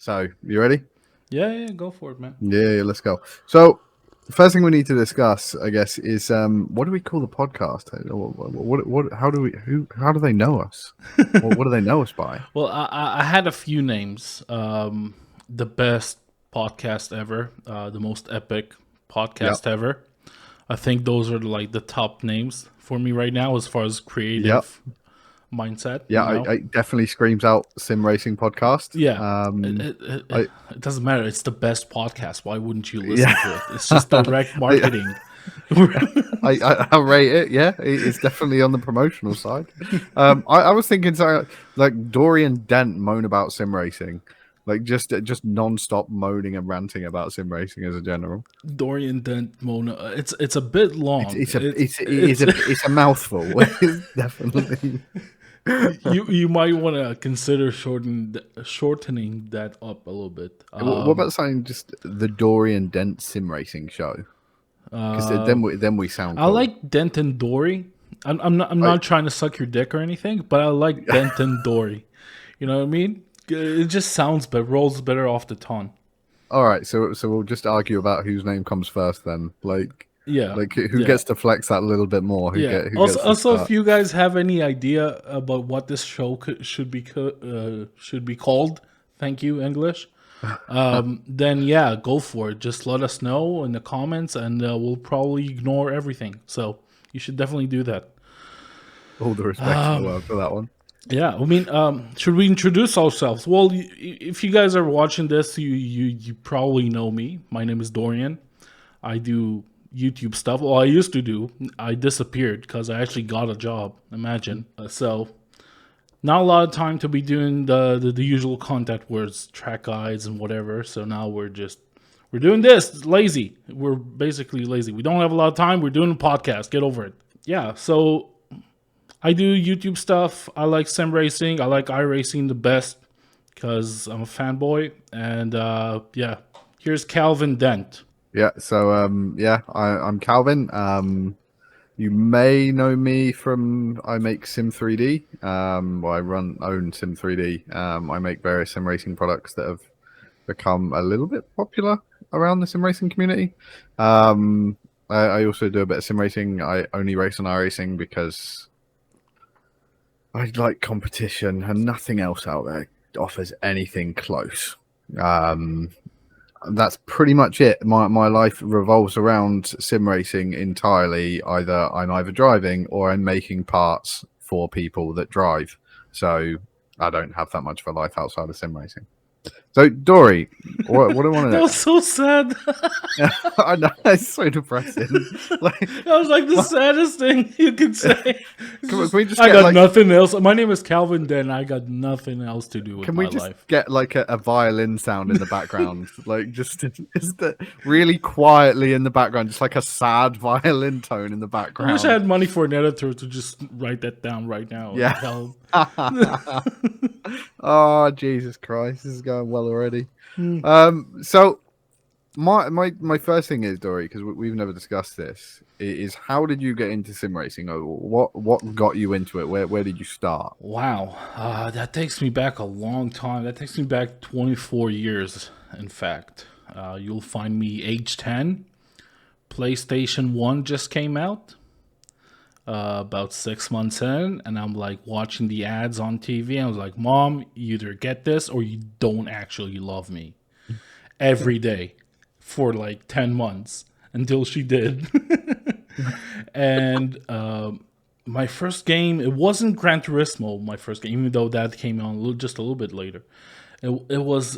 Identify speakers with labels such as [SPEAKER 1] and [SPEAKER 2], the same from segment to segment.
[SPEAKER 1] So, you ready?
[SPEAKER 2] Yeah, go for it, man.
[SPEAKER 1] Yeah, let's go. So, the first thing we need to discuss, I guess, is what do we call the podcast? How do how do they know us? What do they know us by?
[SPEAKER 2] Well, I had a few names. The best podcast ever, the most epic
[SPEAKER 1] Yep,
[SPEAKER 2] podcast ever. I think those are like the top names for me right now as far as
[SPEAKER 1] yep,
[SPEAKER 2] creative mindset.
[SPEAKER 1] yeah. I definitely screams out sim racing podcast.
[SPEAKER 2] Yeah, it doesn't matter. It's the best podcast. Why wouldn't you
[SPEAKER 1] Yeah,
[SPEAKER 2] listen to it? It's just direct
[SPEAKER 1] I,
[SPEAKER 2] marketing.
[SPEAKER 1] I rate it. Yeah, it's definitely on the promotional side. I was thinking so, like Dori and Dent moan about sim racing, like just non-stop moaning and ranting about sim racing as a general.
[SPEAKER 2] Dorian Dent Mona. It's a bit
[SPEAKER 1] It's
[SPEAKER 2] long.
[SPEAKER 1] it's a it's a mouthful. It's definitely.
[SPEAKER 2] You might want to consider shortening that up a little bit.
[SPEAKER 1] What about saying just the Dori and Dent sim racing show? Because
[SPEAKER 2] Uh,
[SPEAKER 1] then we sound
[SPEAKER 2] I
[SPEAKER 1] cool.
[SPEAKER 2] like Dent and Dory. I'm
[SPEAKER 1] I,
[SPEAKER 2] not trying to suck your dick or anything, but I like Dent and Dory. You know what I mean? It just sounds better, rolls better off the tongue.
[SPEAKER 1] all right, so we'll just argue about whose name comes first then.
[SPEAKER 2] Yeah,
[SPEAKER 1] Like who
[SPEAKER 2] yeah,
[SPEAKER 1] gets to flex that little bit more?
[SPEAKER 2] yeah.
[SPEAKER 1] Who
[SPEAKER 2] Also,
[SPEAKER 1] gets to
[SPEAKER 2] also, if
[SPEAKER 1] start?
[SPEAKER 2] you guys have any idea about what this show should be called, thank you, English. Then yeah, go for it. Just let us know in the comments, and we'll probably ignore everything. So you should definitely do that.
[SPEAKER 1] All the respect in the world for that one.
[SPEAKER 2] Yeah, I mean, should we introduce ourselves? Well, if you guys are watching this, you probably know me. My name is Dorian. I do YouTube stuff. Well, I used to do. I disappeared because I actually got a job. Imagine. So not a lot of time to be doing the usual content words, track guides and whatever. So now we're doing this. Lazy. We're basically lazy. We don't have a lot of time. We're doing a podcast. Get over it. Yeah. So I do YouTube stuff. I like sim racing. I like iRacing the best because I'm a fanboy. And yeah, here's Calvin Dent.
[SPEAKER 1] Yeah. So yeah, I'm Calvin. You may know me from I make Sim 3D. Well, I own Sim 3D. I make various sim racing products that have become a little bit popular around the sim racing community. I also do a bit of sim racing. I only race on iRacing because I like competition, and nothing else out there offers anything close. Um, that's pretty much it. My life revolves around sim racing entirely. I'm either driving or I'm making parts for people that drive. So I don't have that much of a life outside of sim racing. So Dory, what I want
[SPEAKER 2] That
[SPEAKER 1] to
[SPEAKER 2] was so sad.
[SPEAKER 1] I know it's so depressing. Like,
[SPEAKER 2] That was like the saddest thing you could say. It's
[SPEAKER 1] can
[SPEAKER 2] just,
[SPEAKER 1] we just
[SPEAKER 2] I
[SPEAKER 1] get
[SPEAKER 2] got
[SPEAKER 1] like
[SPEAKER 2] nothing else. My name is Calvin Dent. I got nothing else to do with
[SPEAKER 1] Can we
[SPEAKER 2] my
[SPEAKER 1] just
[SPEAKER 2] life.
[SPEAKER 1] get like a violin sound in the background? Like just really quietly in the background, just like a sad violin tone in the
[SPEAKER 2] I wish I
[SPEAKER 1] background.
[SPEAKER 2] had money for an editor to just write that down right now. What the
[SPEAKER 1] Yeah.
[SPEAKER 2] hell?
[SPEAKER 1] Oh Jesus Christ, this is going well already.
[SPEAKER 2] Hmm.
[SPEAKER 1] So my first thing is Dory, because we've never discussed this. Is how did you get into sim racing? Or what got you into it? Where did you start?
[SPEAKER 2] Wow, that takes me back a long time. That takes me back 24 years, in fact. You'll find me age 10. PlayStation 1 just came out about 6 months in, and I'm like watching the ads on TV. And I was like, Mom, you either get this or you don't actually love me. Every day for like 10 months until she did. And my first game, it wasn't Gran Turismo, my first game, even though that came on just a little bit later. It was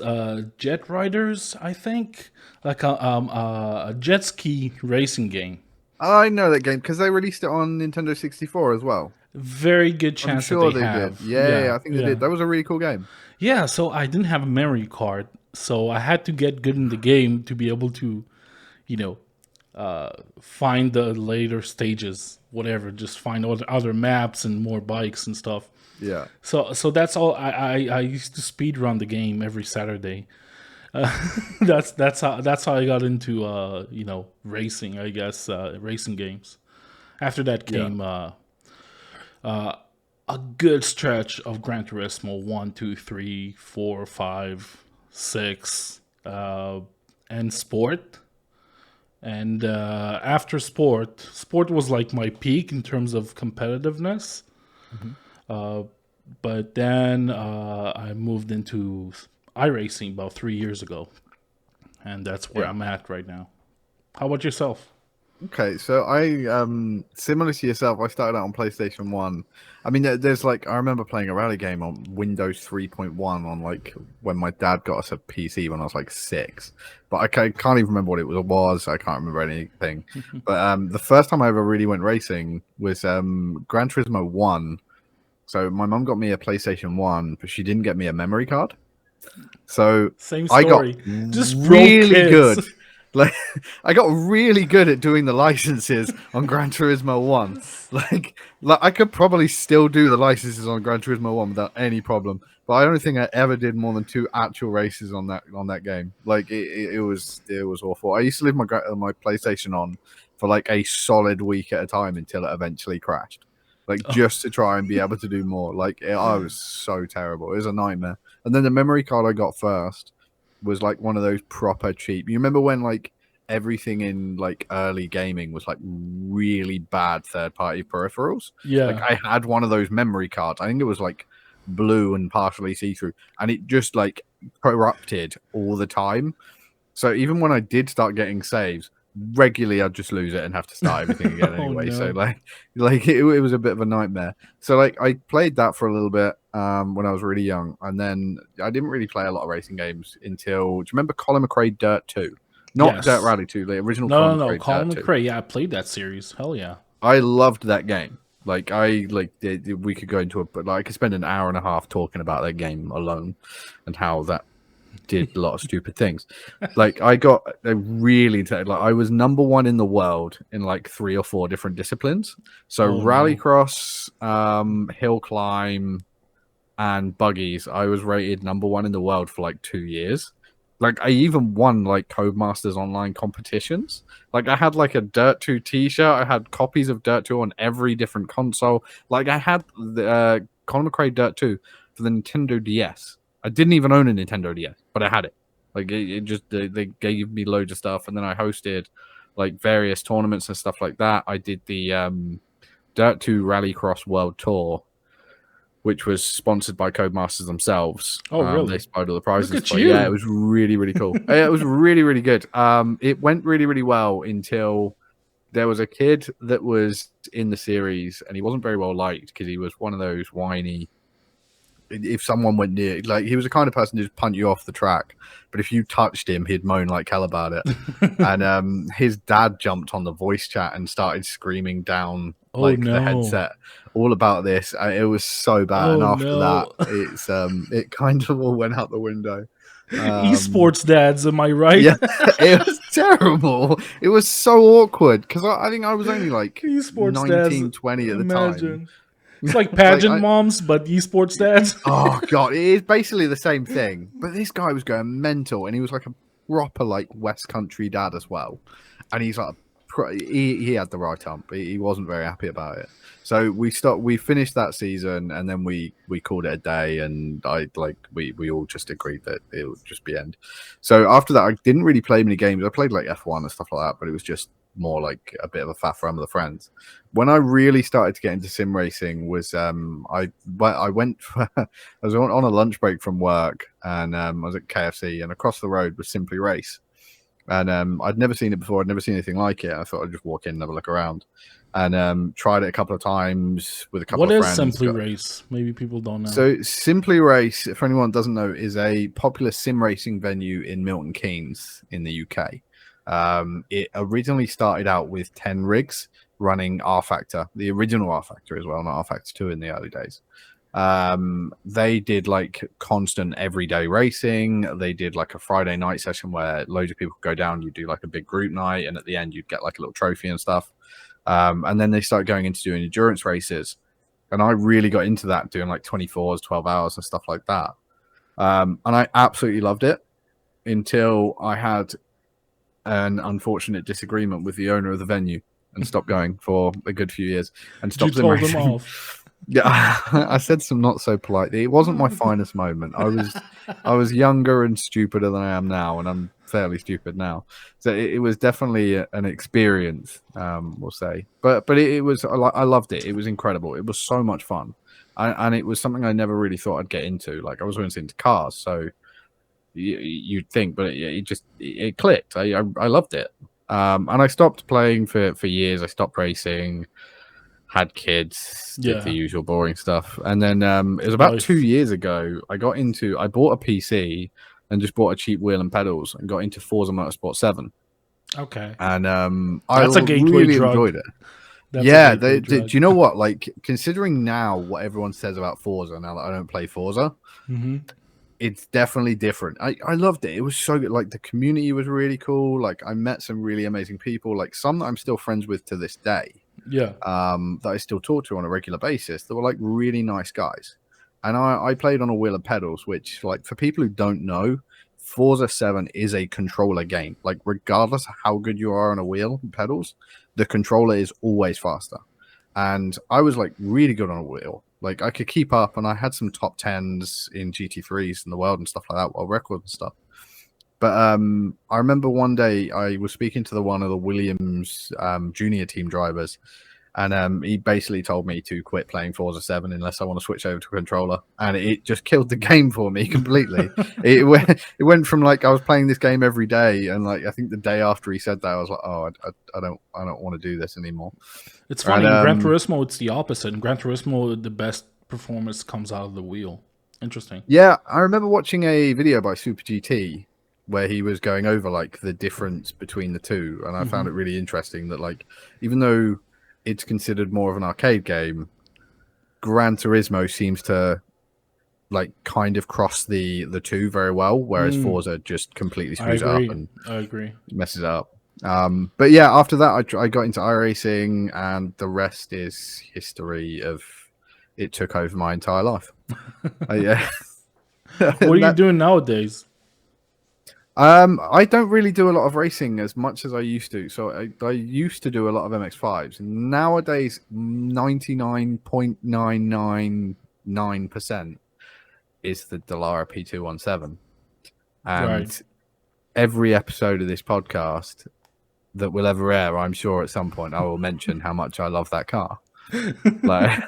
[SPEAKER 2] Jet Riders, I think, like a jet ski racing game.
[SPEAKER 1] I know that game because they released it on Nintendo 64 as well.
[SPEAKER 2] Very good
[SPEAKER 1] I'm
[SPEAKER 2] chance that
[SPEAKER 1] sure
[SPEAKER 2] they
[SPEAKER 1] they did.
[SPEAKER 2] have.
[SPEAKER 1] Yeah,
[SPEAKER 2] Yeah,
[SPEAKER 1] I think they
[SPEAKER 2] yeah.
[SPEAKER 1] did. That was a really cool game.
[SPEAKER 2] Yeah, so I didn't have a memory card, so I had to get good in the game to be able to, you know, find the later stages, whatever. Just find other maps and more bikes and stuff.
[SPEAKER 1] Yeah.
[SPEAKER 2] So that's all. I used to speed run the game every Saturday. That's how I got into racing. I guess racing games. After that
[SPEAKER 1] Yeah.
[SPEAKER 2] came a good stretch of Gran Turismo 1, 2, 3, 4, 5, 6, and sport. And after sport was like my peak in terms of competitiveness.
[SPEAKER 1] Mhm.
[SPEAKER 2] Uh, but then I moved into iRacing about 3 years ago, and that's where
[SPEAKER 1] Yeah.
[SPEAKER 2] I'm at right now. How about yourself?
[SPEAKER 1] Okay, so I similar to yourself, I started out on PlayStation 1. I mean there's like I remember playing a rally game on Windows 3.1 on like when my dad got us a PC when I was like 6. But can't even remember what it was. I can't remember anything. But the first time I ever really went racing was Gran Turismo 1. So my mum got me a PlayStation 1, but she didn't get me a memory card. So
[SPEAKER 2] Same
[SPEAKER 1] I got
[SPEAKER 2] story. Just broke
[SPEAKER 1] really
[SPEAKER 2] kids.
[SPEAKER 1] good. Like I got really good at doing the licenses on Gran Turismo 1. Like I could probably still do the licenses on Gran Turismo 1 without any problem. But I don't think I ever did more than 2 actual races on that game. Like it was awful. I used to leave my PlayStation on for like a solid week at a time until it eventually crashed. Like
[SPEAKER 2] Oh,
[SPEAKER 1] just to try and be able to do more. I was so terrible. It was a nightmare. And then the memory card I got first was like one of those proper cheap. You remember when like everything in like early gaming was like really bad third party peripherals? Like
[SPEAKER 2] yeah.
[SPEAKER 1] I had one of those memory cards. I think it was like blue and partially see through, and it just like corrupted all the time. So even when I did start getting saves, regularly I'd just lose it and have to start everything again
[SPEAKER 2] Oh
[SPEAKER 1] anyway. So
[SPEAKER 2] no.
[SPEAKER 1] like it was a bit of a nightmare. So like I played that for a little bit when I was really young, and then I didn't really play a lot of racing games until. Do you remember Colin McRae Dirt 2? Not Dirt
[SPEAKER 2] Yes.
[SPEAKER 1] Rally 2, the original
[SPEAKER 2] No,
[SPEAKER 1] Colin
[SPEAKER 2] no, no.
[SPEAKER 1] McRae
[SPEAKER 2] Colin
[SPEAKER 1] Dirt 2.
[SPEAKER 2] McRae. Yeah, I played that series. Hell yeah.
[SPEAKER 1] I loved that game. Like we could go into it, but like I could spend an hour and a half talking about that game alone and how that did a lot of stupid things. Like I got a really like I was number one in the world in like 3 or 4 different disciplines. So
[SPEAKER 2] Oh no.
[SPEAKER 1] rallycross, hill climb, and buggies. I was rated number one in the world for like 2 years. Like I even won like Codemasters online competitions. Like I had like a Dirt 2 T-shirt. I had copies of Dirt 2 on every different console. Like I had the Colin McRae Dirt 2 for the Nintendo DS. I didn't even own a Nintendo DS, but I had it. Like it just they gave me loads of stuff, and then I hosted like various tournaments and stuff like that. I did the Dirt 2 Rallycross World Tour, which was sponsored by Codemasters themselves.
[SPEAKER 2] Oh
[SPEAKER 1] They
[SPEAKER 2] really?
[SPEAKER 1] supplied all the
[SPEAKER 2] Look
[SPEAKER 1] prizes,
[SPEAKER 2] at
[SPEAKER 1] but yeah, it
[SPEAKER 2] you.
[SPEAKER 1] was really, really cool. It was really, really good. It went really, really well until there was a kid that was in the series, and he wasn't very well liked because he was one of those whiny. If someone went near, like he was the kind of person who'd punt you off the track, but if you touched him, he'd moan like hell about it. And his dad jumped on the voice chat and started screaming down
[SPEAKER 2] Oh
[SPEAKER 1] like the
[SPEAKER 2] no.
[SPEAKER 1] headset all about this. It was so bad, and
[SPEAKER 2] Oh
[SPEAKER 1] after that,
[SPEAKER 2] no.
[SPEAKER 1] it kind of all went out the window. Um,
[SPEAKER 2] Esports dads, am I right?
[SPEAKER 1] yeah, it was terrible. It was so awkward because I think I was only like
[SPEAKER 2] Esports dads,
[SPEAKER 1] 19, 20 at the time.
[SPEAKER 2] imagine. It's like
[SPEAKER 1] like
[SPEAKER 2] pageant
[SPEAKER 1] I,
[SPEAKER 2] moms, but esports dads.
[SPEAKER 1] Oh god, it is basically the same thing. But this guy was going mental, and he was like a proper like West Country dad as well. And he's like, he had the right ump. He wasn't very happy about it. So we stopped. We finished that season, and then we called it a day. And we all just agreed that it would just be end. So after that, I didn't really play many games. I played like F1 and stuff like that, but it was just more like a bit of a faff around with the friends. When I really started to get into sim racing was I went I was on a lunch break from work, and I was at KFC, and across the road was Simply Race, and I'd never seen it before. I'd never seen anything like it. I thought I'd just walk in and have a look around, and tried it a couple of times with a couple
[SPEAKER 2] What
[SPEAKER 1] of
[SPEAKER 2] is
[SPEAKER 1] friends.
[SPEAKER 2] Simply Race? Maybe people don't know.
[SPEAKER 1] So Simply Race, for anyone that doesn't know, is a popular sim racing venue in Milton Keynes in the UK. It originally started out with 10 rigs running R Factor, the original R Factor as well, not R Factor 2 in the early days. They did like constant everyday racing. They did like a Friday night session where loads of people go down. You do like a big group night, and at the end, you'd get like a little trophy and stuff. And then they started going into doing endurance races. And I really got into that, doing like 24s, 12 hours and stuff like that. And I absolutely loved it until I had an unfortunate disagreement with the owner of the venue and stopped going for a good few years and
[SPEAKER 2] You
[SPEAKER 1] stopped sim
[SPEAKER 2] told them
[SPEAKER 1] racing.
[SPEAKER 2] off.
[SPEAKER 1] Yeah, I said some not so politely. It wasn't my finest moment. I was younger and stupider than I am now, and I'm fairly stupid now. So it was definitely an experience, we'll say. But it was I loved it. It was incredible. It was so much fun, and it was something I never really thought I'd get into. Like I was always into cars, so you'd think, but it just it clicked. I loved it. And I stopped playing for years. I stopped racing, had kids, did the
[SPEAKER 2] Yeah,
[SPEAKER 1] usual boring stuff, and then it was about two
[SPEAKER 2] life.
[SPEAKER 1] years ago. I bought a PC and just bought a cheap wheel and pedals and got into Forza Motorsport 7,
[SPEAKER 2] Okay,
[SPEAKER 1] and I
[SPEAKER 2] that's a gateway
[SPEAKER 1] really
[SPEAKER 2] drug.
[SPEAKER 1] enjoyed it.
[SPEAKER 2] That's a
[SPEAKER 1] Yeah,
[SPEAKER 2] gateway
[SPEAKER 1] do
[SPEAKER 2] drug.
[SPEAKER 1] you know what? Like considering now what everyone says about Forza, now that I don't play Forza,
[SPEAKER 2] Hmm.
[SPEAKER 1] it's definitely different. I loved it. It was so good. Like the community was really cool. Like I met some really amazing people. Like some that I'm still friends with to this day.
[SPEAKER 2] Yeah,
[SPEAKER 1] That I still talk to on a regular basis. They were like really nice guys. And I played on a wheel of pedals, which, like, for people who don't know, Forza 7 is a controller game. Like, regardless of how good you are on a wheel and pedals, the controller is always faster. And I was like really good on a wheel. Like, I could keep up, and I had some top 10s in GT3s in the world and stuff like that, world records and stuff. But I remember one day I was speaking to one of the Williams junior team drivers, and he basically told me to quit playing Forza 7 unless I want to switch over to a controller, and it just killed the game for me completely. It went from like I was playing this game every day, and like I think the day after he said that, I was like, oh, I don't want to do this anymore.
[SPEAKER 2] it's
[SPEAKER 1] And
[SPEAKER 2] funny. In Gran Turismo, it's the opposite. In Gran Turismo, the best performance comes out of the wheel. Interesting.
[SPEAKER 1] yeah, I remember watching a video by Super GT where he was going over like the difference between the two, and I
[SPEAKER 2] Hmm.
[SPEAKER 1] found it really interesting that like even though it's considered more of an arcade game, Gran Turismo seems to like kind of cross the two very well, whereas
[SPEAKER 2] Mm,
[SPEAKER 1] Forza just completely
[SPEAKER 2] I
[SPEAKER 1] screws it up
[SPEAKER 2] agree.
[SPEAKER 1] and
[SPEAKER 2] I agree.
[SPEAKER 1] messes it up. But yeah, after that, I got into iRacing, and the rest is history. Of it took over my entire life. Yeah,
[SPEAKER 2] What are
[SPEAKER 1] and
[SPEAKER 2] you
[SPEAKER 1] that
[SPEAKER 2] doing nowadays?
[SPEAKER 1] I don't really do a lot of racing as much as I used to. So I used to do a lot of MX5s. Nowadays, 99.999% is the Dallara P217.
[SPEAKER 2] Right.
[SPEAKER 1] And every episode of this podcast that will ever air, I'm sure at some point I will mention how much I love that car. Like,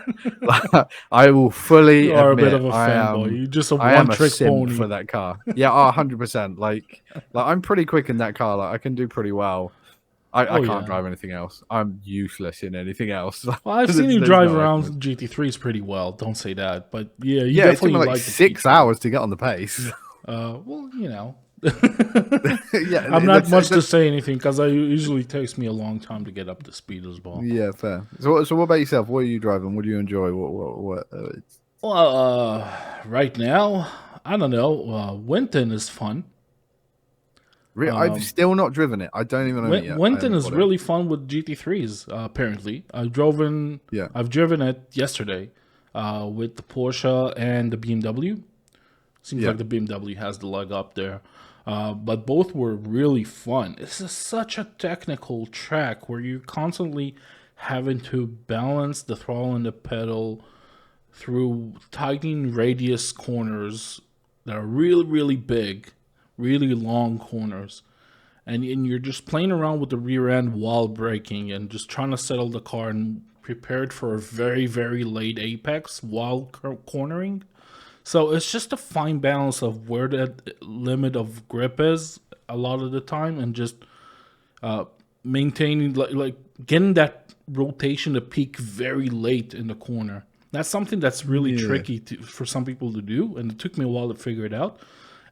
[SPEAKER 1] I will fully
[SPEAKER 2] You are a bit
[SPEAKER 1] admit
[SPEAKER 2] of a fanboy. You're just a
[SPEAKER 1] I am a
[SPEAKER 2] one-trick
[SPEAKER 1] simp
[SPEAKER 2] pony.
[SPEAKER 1] for that car. Yeah, 100%. Like I'm pretty quick in that car. Like I can do pretty well. I
[SPEAKER 2] Oh
[SPEAKER 1] can't
[SPEAKER 2] yeah.
[SPEAKER 1] drive anything else. I'm useless in anything else.
[SPEAKER 2] Well, I've seen you
[SPEAKER 1] There's
[SPEAKER 2] drive
[SPEAKER 1] no argument.
[SPEAKER 2] around GT3s pretty well. Don't say that, but yeah, you
[SPEAKER 1] Yeah, it took
[SPEAKER 2] definitely
[SPEAKER 1] me like
[SPEAKER 2] like the
[SPEAKER 1] 6 hours
[SPEAKER 2] P2.
[SPEAKER 1] to get on the pace.
[SPEAKER 2] Well, you know,
[SPEAKER 1] Yeah,
[SPEAKER 2] I'm not much to
[SPEAKER 1] that's
[SPEAKER 2] say anything because I usually takes me a long time to get up to speed as well.
[SPEAKER 1] yeah, fair. So what about yourself? What are you driving? What do you enjoy? What
[SPEAKER 2] Well, right now, I don't know. Winton is fun.
[SPEAKER 1] I've still not driven it. I don't even own it yet. I
[SPEAKER 2] Winton
[SPEAKER 1] haven't
[SPEAKER 2] is
[SPEAKER 1] got it.
[SPEAKER 2] really fun with GT3s. Apparently,
[SPEAKER 1] Yeah.
[SPEAKER 2] I've driven it yesterday with the Porsche and the BMW. Seems
[SPEAKER 1] Yeah.
[SPEAKER 2] like the BMW has the leg up there. But both were really fun. This is such a technical track where you're constantly having to balance the throttle and the pedal through tightening radius corners that are really, really big, really long corners. And you're just playing around with the rear end while braking and just trying to settle the car and prepared for a very, very late apex while cornering. So it's just a fine balance of where that limit of grip is a lot of the time, and just maintaining like getting that rotation to peak very late in the corner. That's something that's really
[SPEAKER 1] Yeah.
[SPEAKER 2] tricky for some people to do, and it took me a while to figure it out.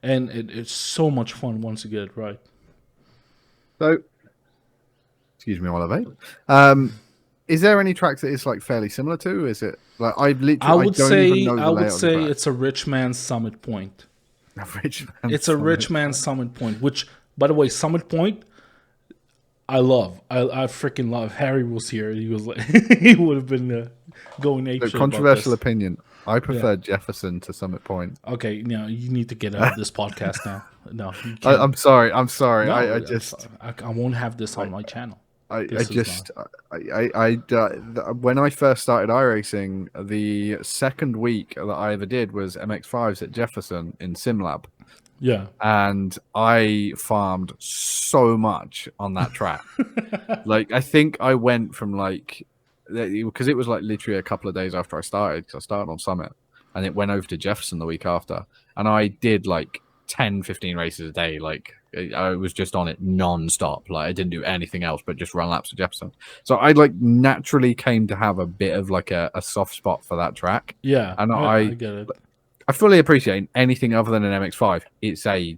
[SPEAKER 2] And it's so much fun once you get it right.
[SPEAKER 1] So excuse me while I vape. Is there any tracks that it's like fairly similar to? Is it like I don't even know
[SPEAKER 2] I
[SPEAKER 1] the
[SPEAKER 2] would
[SPEAKER 1] layout of the
[SPEAKER 2] say
[SPEAKER 1] track.
[SPEAKER 2] it's a rich man's summit point.
[SPEAKER 1] Average man
[SPEAKER 2] It's a
[SPEAKER 1] summit.
[SPEAKER 2] rich man's summit point, which, by the way, summit point I love. I freaking love. Harry was here. He was like, he would have been going ape
[SPEAKER 1] So
[SPEAKER 2] shit about
[SPEAKER 1] controversial
[SPEAKER 2] this.
[SPEAKER 1] opinion. I
[SPEAKER 2] Yeah.
[SPEAKER 1] prefer Jefferson to Summit Point.
[SPEAKER 2] Okay. Now you need to get out of this podcast now. No, you can't.
[SPEAKER 1] I'm sorry. I'm sorry.
[SPEAKER 2] No,
[SPEAKER 1] I
[SPEAKER 2] I'm
[SPEAKER 1] just
[SPEAKER 2] sorry. I won't have this
[SPEAKER 1] I,
[SPEAKER 2] on my channel.
[SPEAKER 1] I
[SPEAKER 2] This is not.
[SPEAKER 1] just when I first started iRacing, the second week that I ever did was MX5s at Jefferson in SimLab,
[SPEAKER 2] Yeah.
[SPEAKER 1] and I farmed so much on that track. Like, I think I went from like, because it was like literally a couple of days after I started, because I started on Summit, and it went over to Jefferson the week after, and I did like 10, 15 races a day. Like, I was just on it non-stop. Like, I didn't do anything else but just run laps of Jefferson. So I like naturally came to have a bit of like a soft spot for that track.
[SPEAKER 2] Yeah,
[SPEAKER 1] And
[SPEAKER 2] I get it.
[SPEAKER 1] I fully appreciate anything other than an MX5. It's a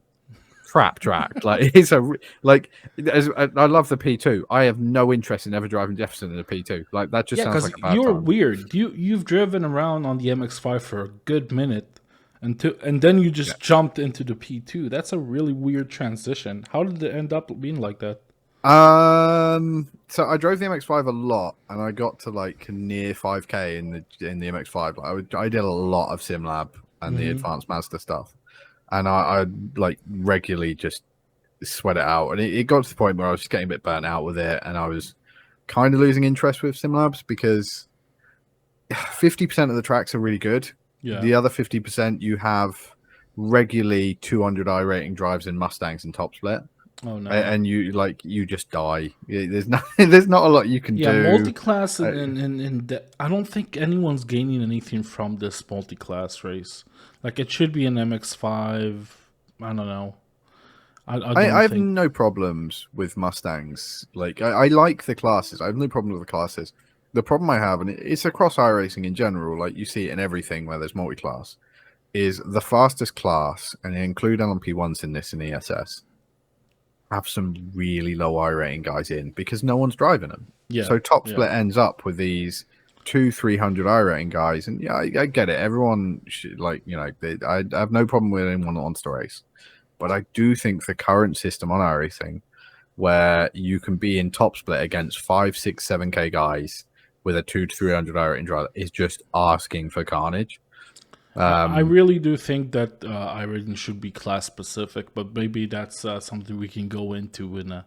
[SPEAKER 1] crap track. Like, it's a like. I love the P2. I have no interest in ever driving Jefferson in a P2. Like, that just
[SPEAKER 2] Yeah,
[SPEAKER 1] sounds
[SPEAKER 2] because
[SPEAKER 1] like a bad
[SPEAKER 2] you're
[SPEAKER 1] time.
[SPEAKER 2] weird. You've driven around on the MX5 for a good minute, and then you
[SPEAKER 1] Yeah.
[SPEAKER 2] just jumped into the P2. That's a really weird transition. How did it end up being like that?
[SPEAKER 1] So I drove the MX5 a lot, and I got to like near 5K in the MX5. I did a lot of SimLab and the
[SPEAKER 2] Hmm.
[SPEAKER 1] advanced Mazda stuff, and I like regularly just sweat it out, and it got to the point where I was just getting a bit burnt out with it, and I was kind of losing interest with SimLabs because 50% of the tracks are really good.
[SPEAKER 2] Yeah.
[SPEAKER 1] The other 50% you have regularly 200i rating drives in Mustangs and top split,
[SPEAKER 2] Oh no.
[SPEAKER 1] and you just die. There's not there's not a lot you can
[SPEAKER 2] Yeah,
[SPEAKER 1] do.
[SPEAKER 2] multi-class
[SPEAKER 1] Uh,
[SPEAKER 2] I don't think anyone's gaining anything from this multi-class race. Like it should be an MX5. I don't know. I
[SPEAKER 1] I
[SPEAKER 2] don't
[SPEAKER 1] have
[SPEAKER 2] think.
[SPEAKER 1] no problems with Mustangs. Like, I like the classes. I have no problem with the classes. The problem I have, and it's across iRacing in general, like you see it in everything where there's multi-class, is the fastest class, and include LMP1s in this in ESS, have some really low I rating guys in because no one's driving them.
[SPEAKER 2] Yeah,
[SPEAKER 1] So top
[SPEAKER 2] yeah.
[SPEAKER 1] split ends up with these 300 I rating guys, and yeah, I get it. Everyone should, like, I have no problem with anyone that wants to race, but I do think the current system on iRacing, where you can be in top split against 5, 6, 7K guys with a 2 to 300 I rating driver, is just asking for carnage.
[SPEAKER 2] I
[SPEAKER 1] Um,
[SPEAKER 2] really do think that iRating should be class specific, but maybe that's something we can go into in a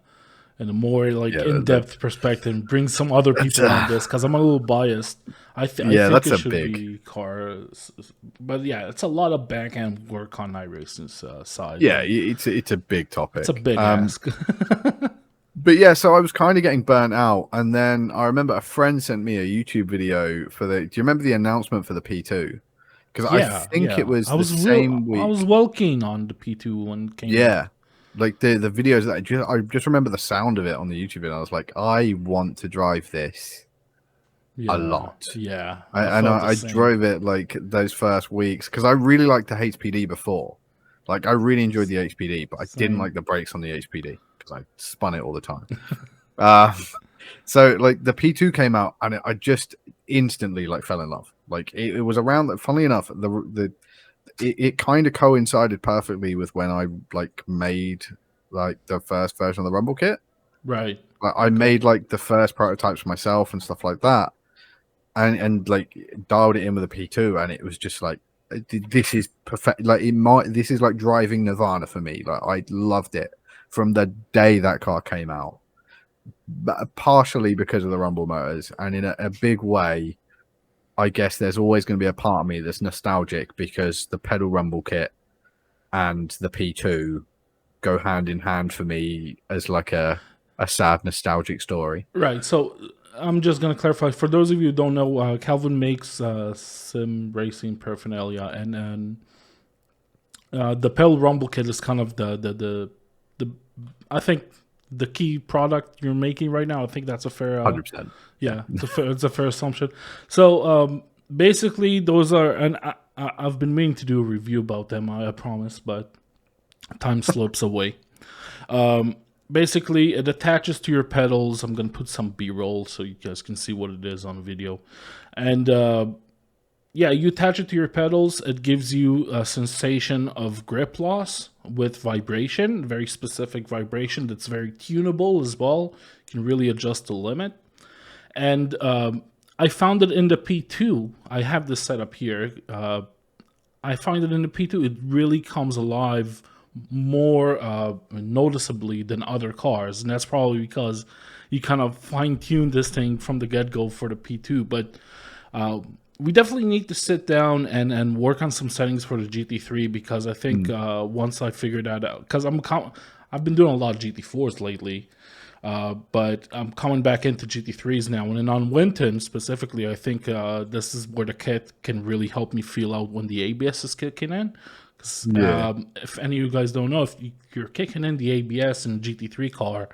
[SPEAKER 2] more like
[SPEAKER 1] yeah,
[SPEAKER 2] in depth perspective and bring some other
[SPEAKER 1] that's
[SPEAKER 2] people on this because I'm a little biased. I
[SPEAKER 1] yeah,
[SPEAKER 2] think
[SPEAKER 1] that's
[SPEAKER 2] it
[SPEAKER 1] a
[SPEAKER 2] should
[SPEAKER 1] big.
[SPEAKER 2] be cars, but yeah, it's a lot of back end work on iRacing's side,
[SPEAKER 1] Yeah,
[SPEAKER 2] and
[SPEAKER 1] it's a big
[SPEAKER 2] it's a
[SPEAKER 1] topic.
[SPEAKER 2] big ask.
[SPEAKER 1] But yeah, so I was kind of getting burnt out, and then I remember a friend sent me a YouTube video for the. Do you remember the announcement for the P2? Because I
[SPEAKER 2] Yeah,
[SPEAKER 1] think it
[SPEAKER 2] yeah.
[SPEAKER 1] was the same
[SPEAKER 2] I was
[SPEAKER 1] week.
[SPEAKER 2] well keen on the P2 when it came out.
[SPEAKER 1] Yeah, like the videos that I just remember the sound of it on the YouTube video. I was like, I want to drive this a
[SPEAKER 2] Yeah,
[SPEAKER 1] lot.
[SPEAKER 2] yeah. I felt the
[SPEAKER 1] I
[SPEAKER 2] same.
[SPEAKER 1] drove it like those first weeks because I really liked the HPD before. Like, I really enjoyed the HPD, but I didn't
[SPEAKER 2] Same.
[SPEAKER 1] like the brakes on the HPD because I spun it all the time. Uh, so like the P2 came out, and I just instantly like fell in love. Like, it was around that. Funnily enough, it kind of coincided perfectly with when I like made like the first version of the Rumble kit.
[SPEAKER 2] Right.
[SPEAKER 1] Like, I
[SPEAKER 2] Okay.
[SPEAKER 1] made like the first prototypes myself and stuff like that, and like dialed it in with a P2, and it was just like, this is perfect. Like, this is like driving Nirvana for me. Like, I loved it from the day that car came out, but partially because of the rumble motors, and in a big way, I guess there's always going to be a part of me that's nostalgic because the pedal rumble kit and the P2 go hand in hand for me as like a sad nostalgic story.
[SPEAKER 2] Right. So I'm just gonna clarify for those of you who don't know. Calvin makes sim racing paraphernalia, and the Pale Rumble Kit is kind of the I think the key product you're making right now. I think that's a fair
[SPEAKER 1] 100%. Yeah.
[SPEAKER 2] yeah, it's a fair assumption. So basically, those are and I've been meaning to do a review about them. I promise, but time slips away. Basically, it attaches to your pedals. I'm gonna put some B-roll so you guys can see what it is on video, and yeah, you attach it to your pedals. It gives you a sensation of grip loss with vibration, very specific vibration that's very tunable as well. You can really adjust the limit. And I found it in the P2. I have this set up here. I find it in the P2. It really comes alive more noticeably than other cars, and that's probably because you kind of fine tune this thing from the get go for the P2. But we definitely need to sit down and work on some settings for the GT3 because I think
[SPEAKER 1] Mm.
[SPEAKER 2] once I figure that out, because I've been doing a lot of GT4s lately. But I'm coming back into GT3s now, and on Winton specifically, I think this is where the kit can really help me feel out when the ABS is kicking in. Because
[SPEAKER 1] Yeah.
[SPEAKER 2] if any of you guys don't know, if you're kicking in the ABS in a GT3 car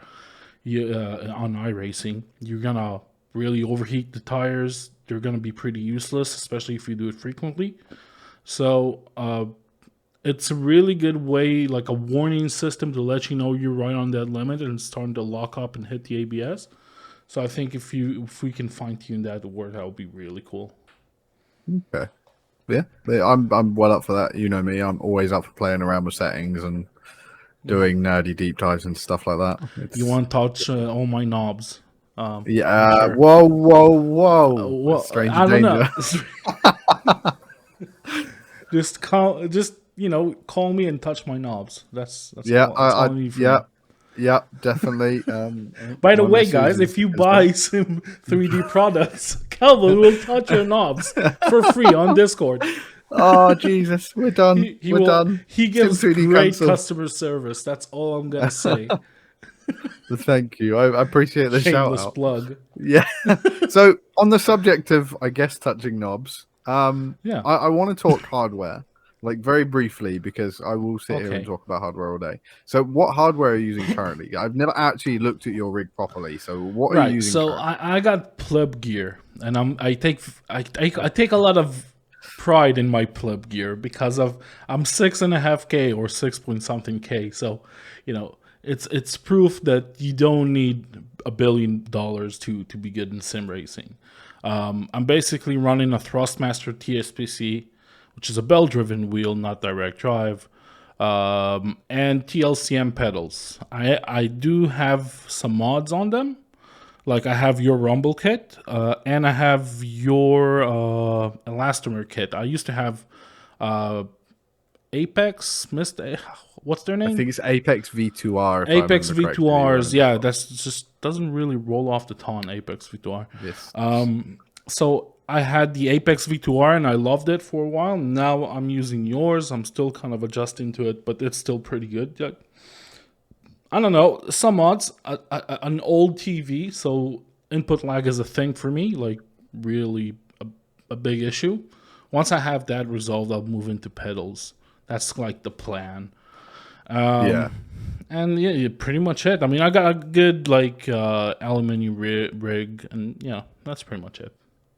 [SPEAKER 2] on iRacing, you're gonna really overheat the tires. They're gonna be pretty useless, especially if you do it frequently. So it's a really good way, like a warning system to let you know you're right on that limit and it's starting to lock up and hit the ABS. So I think if we can fine tune that to work, that would be really cool.
[SPEAKER 1] Okay. Yeah. I'm well up for that. You know me. I'm always up for playing around with settings and doing nerdy deep dives and stuff like that.
[SPEAKER 2] You
[SPEAKER 1] It's
[SPEAKER 2] want to touch all my knobs? I'm
[SPEAKER 1] yeah.
[SPEAKER 2] sure.
[SPEAKER 1] Whoa, whoa, whoa!
[SPEAKER 2] Well,
[SPEAKER 1] Stranger
[SPEAKER 2] I don't know.
[SPEAKER 1] danger.
[SPEAKER 2] Just call me and touch my knobs. That's
[SPEAKER 1] Yeah.
[SPEAKER 2] all. That's all I need from
[SPEAKER 1] Yeah.
[SPEAKER 2] you.
[SPEAKER 1] Yeah. Definitely.
[SPEAKER 2] By the
[SPEAKER 1] My
[SPEAKER 2] way,
[SPEAKER 1] missus
[SPEAKER 2] guys, if you
[SPEAKER 1] is done.
[SPEAKER 2] buy some 3D products, Calvin will touch your knobs for free on Discord.
[SPEAKER 1] Oh Jesus, we're done.
[SPEAKER 2] He
[SPEAKER 1] We're
[SPEAKER 2] will.
[SPEAKER 1] done.
[SPEAKER 2] He
[SPEAKER 1] Sim
[SPEAKER 2] gives
[SPEAKER 1] 3D
[SPEAKER 2] great
[SPEAKER 1] cancelled.
[SPEAKER 2] customer service. That's all I'm gonna say.
[SPEAKER 1] Thank you. I appreciate the shout
[SPEAKER 2] Shameless
[SPEAKER 1] out.
[SPEAKER 2] plug.
[SPEAKER 1] Yeah. So on the subject of, I guess, touching knobs,
[SPEAKER 2] Yeah.
[SPEAKER 1] I want to talk hardware, like very briefly, because I will sit here and
[SPEAKER 2] Okay.
[SPEAKER 1] talk about hardware all day. So what hardware are you using currently? I've never actually looked at your rig properly. So what are you
[SPEAKER 2] Right.
[SPEAKER 1] using
[SPEAKER 2] So
[SPEAKER 1] currently?
[SPEAKER 2] I got pleb gear, and I take a lot of pride in my pleb gear because I'm 6.5K or 6 point something K. So, it's proof that you don't need $1 billion to be good in sim racing. I'm basically running a Thrustmaster TSPC, which is a bell-driven wheel, not direct drive, and TLCM pedals. I do have some mods on them. Like I have your Rumble kit, and I have your Elastomer kit. I used to have uh, Apex, what's their
[SPEAKER 1] I
[SPEAKER 2] name?
[SPEAKER 1] think it's Apex V2R, if I
[SPEAKER 2] Apex
[SPEAKER 1] remember correctly, that you're
[SPEAKER 2] V2Rs.
[SPEAKER 1] running this
[SPEAKER 2] Yeah,
[SPEAKER 1] one.
[SPEAKER 2] that's just doesn't really roll off the tongue. Apex V2R.
[SPEAKER 1] This.
[SPEAKER 2] So I had the Apex V2R and I loved it for a while. Now I'm using yours. I'm still kind of adjusting to it, but it's still pretty good. Yeah. I don't know. Some mods, an old TV, so input lag is a thing for me, like really a big issue. Once I have that resolved, I'll move into pedals. That's like the plan.
[SPEAKER 1] Yeah.
[SPEAKER 2] And yeah, pretty much it. I mean, I got a good like aluminum rig, and yeah, that's pretty much it.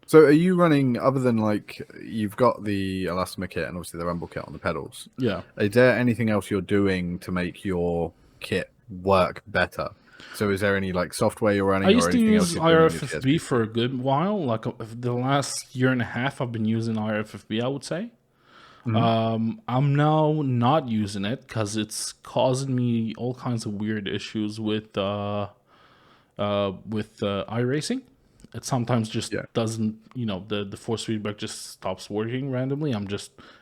[SPEAKER 1] So are you running, other than like you've got the elastomer kit and obviously the rumble kit on the pedals,
[SPEAKER 2] Yeah.
[SPEAKER 1] is there anything else you're doing to make your kit work better? So is there any like software you're
[SPEAKER 2] I
[SPEAKER 1] running or
[SPEAKER 2] used to
[SPEAKER 1] anything else
[SPEAKER 2] use
[SPEAKER 1] you're doing on your
[SPEAKER 2] IRFFB for
[SPEAKER 1] TSPC?
[SPEAKER 2] a good while. Like the last year and a half, I've been using IRFFB, I would say.
[SPEAKER 1] Hmm.
[SPEAKER 2] I'm now not using it because it's causing me all kinds of weird issues with iRacing. It sometimes just
[SPEAKER 1] Yeah.
[SPEAKER 2] doesn't, the force feedback just stops working randomly.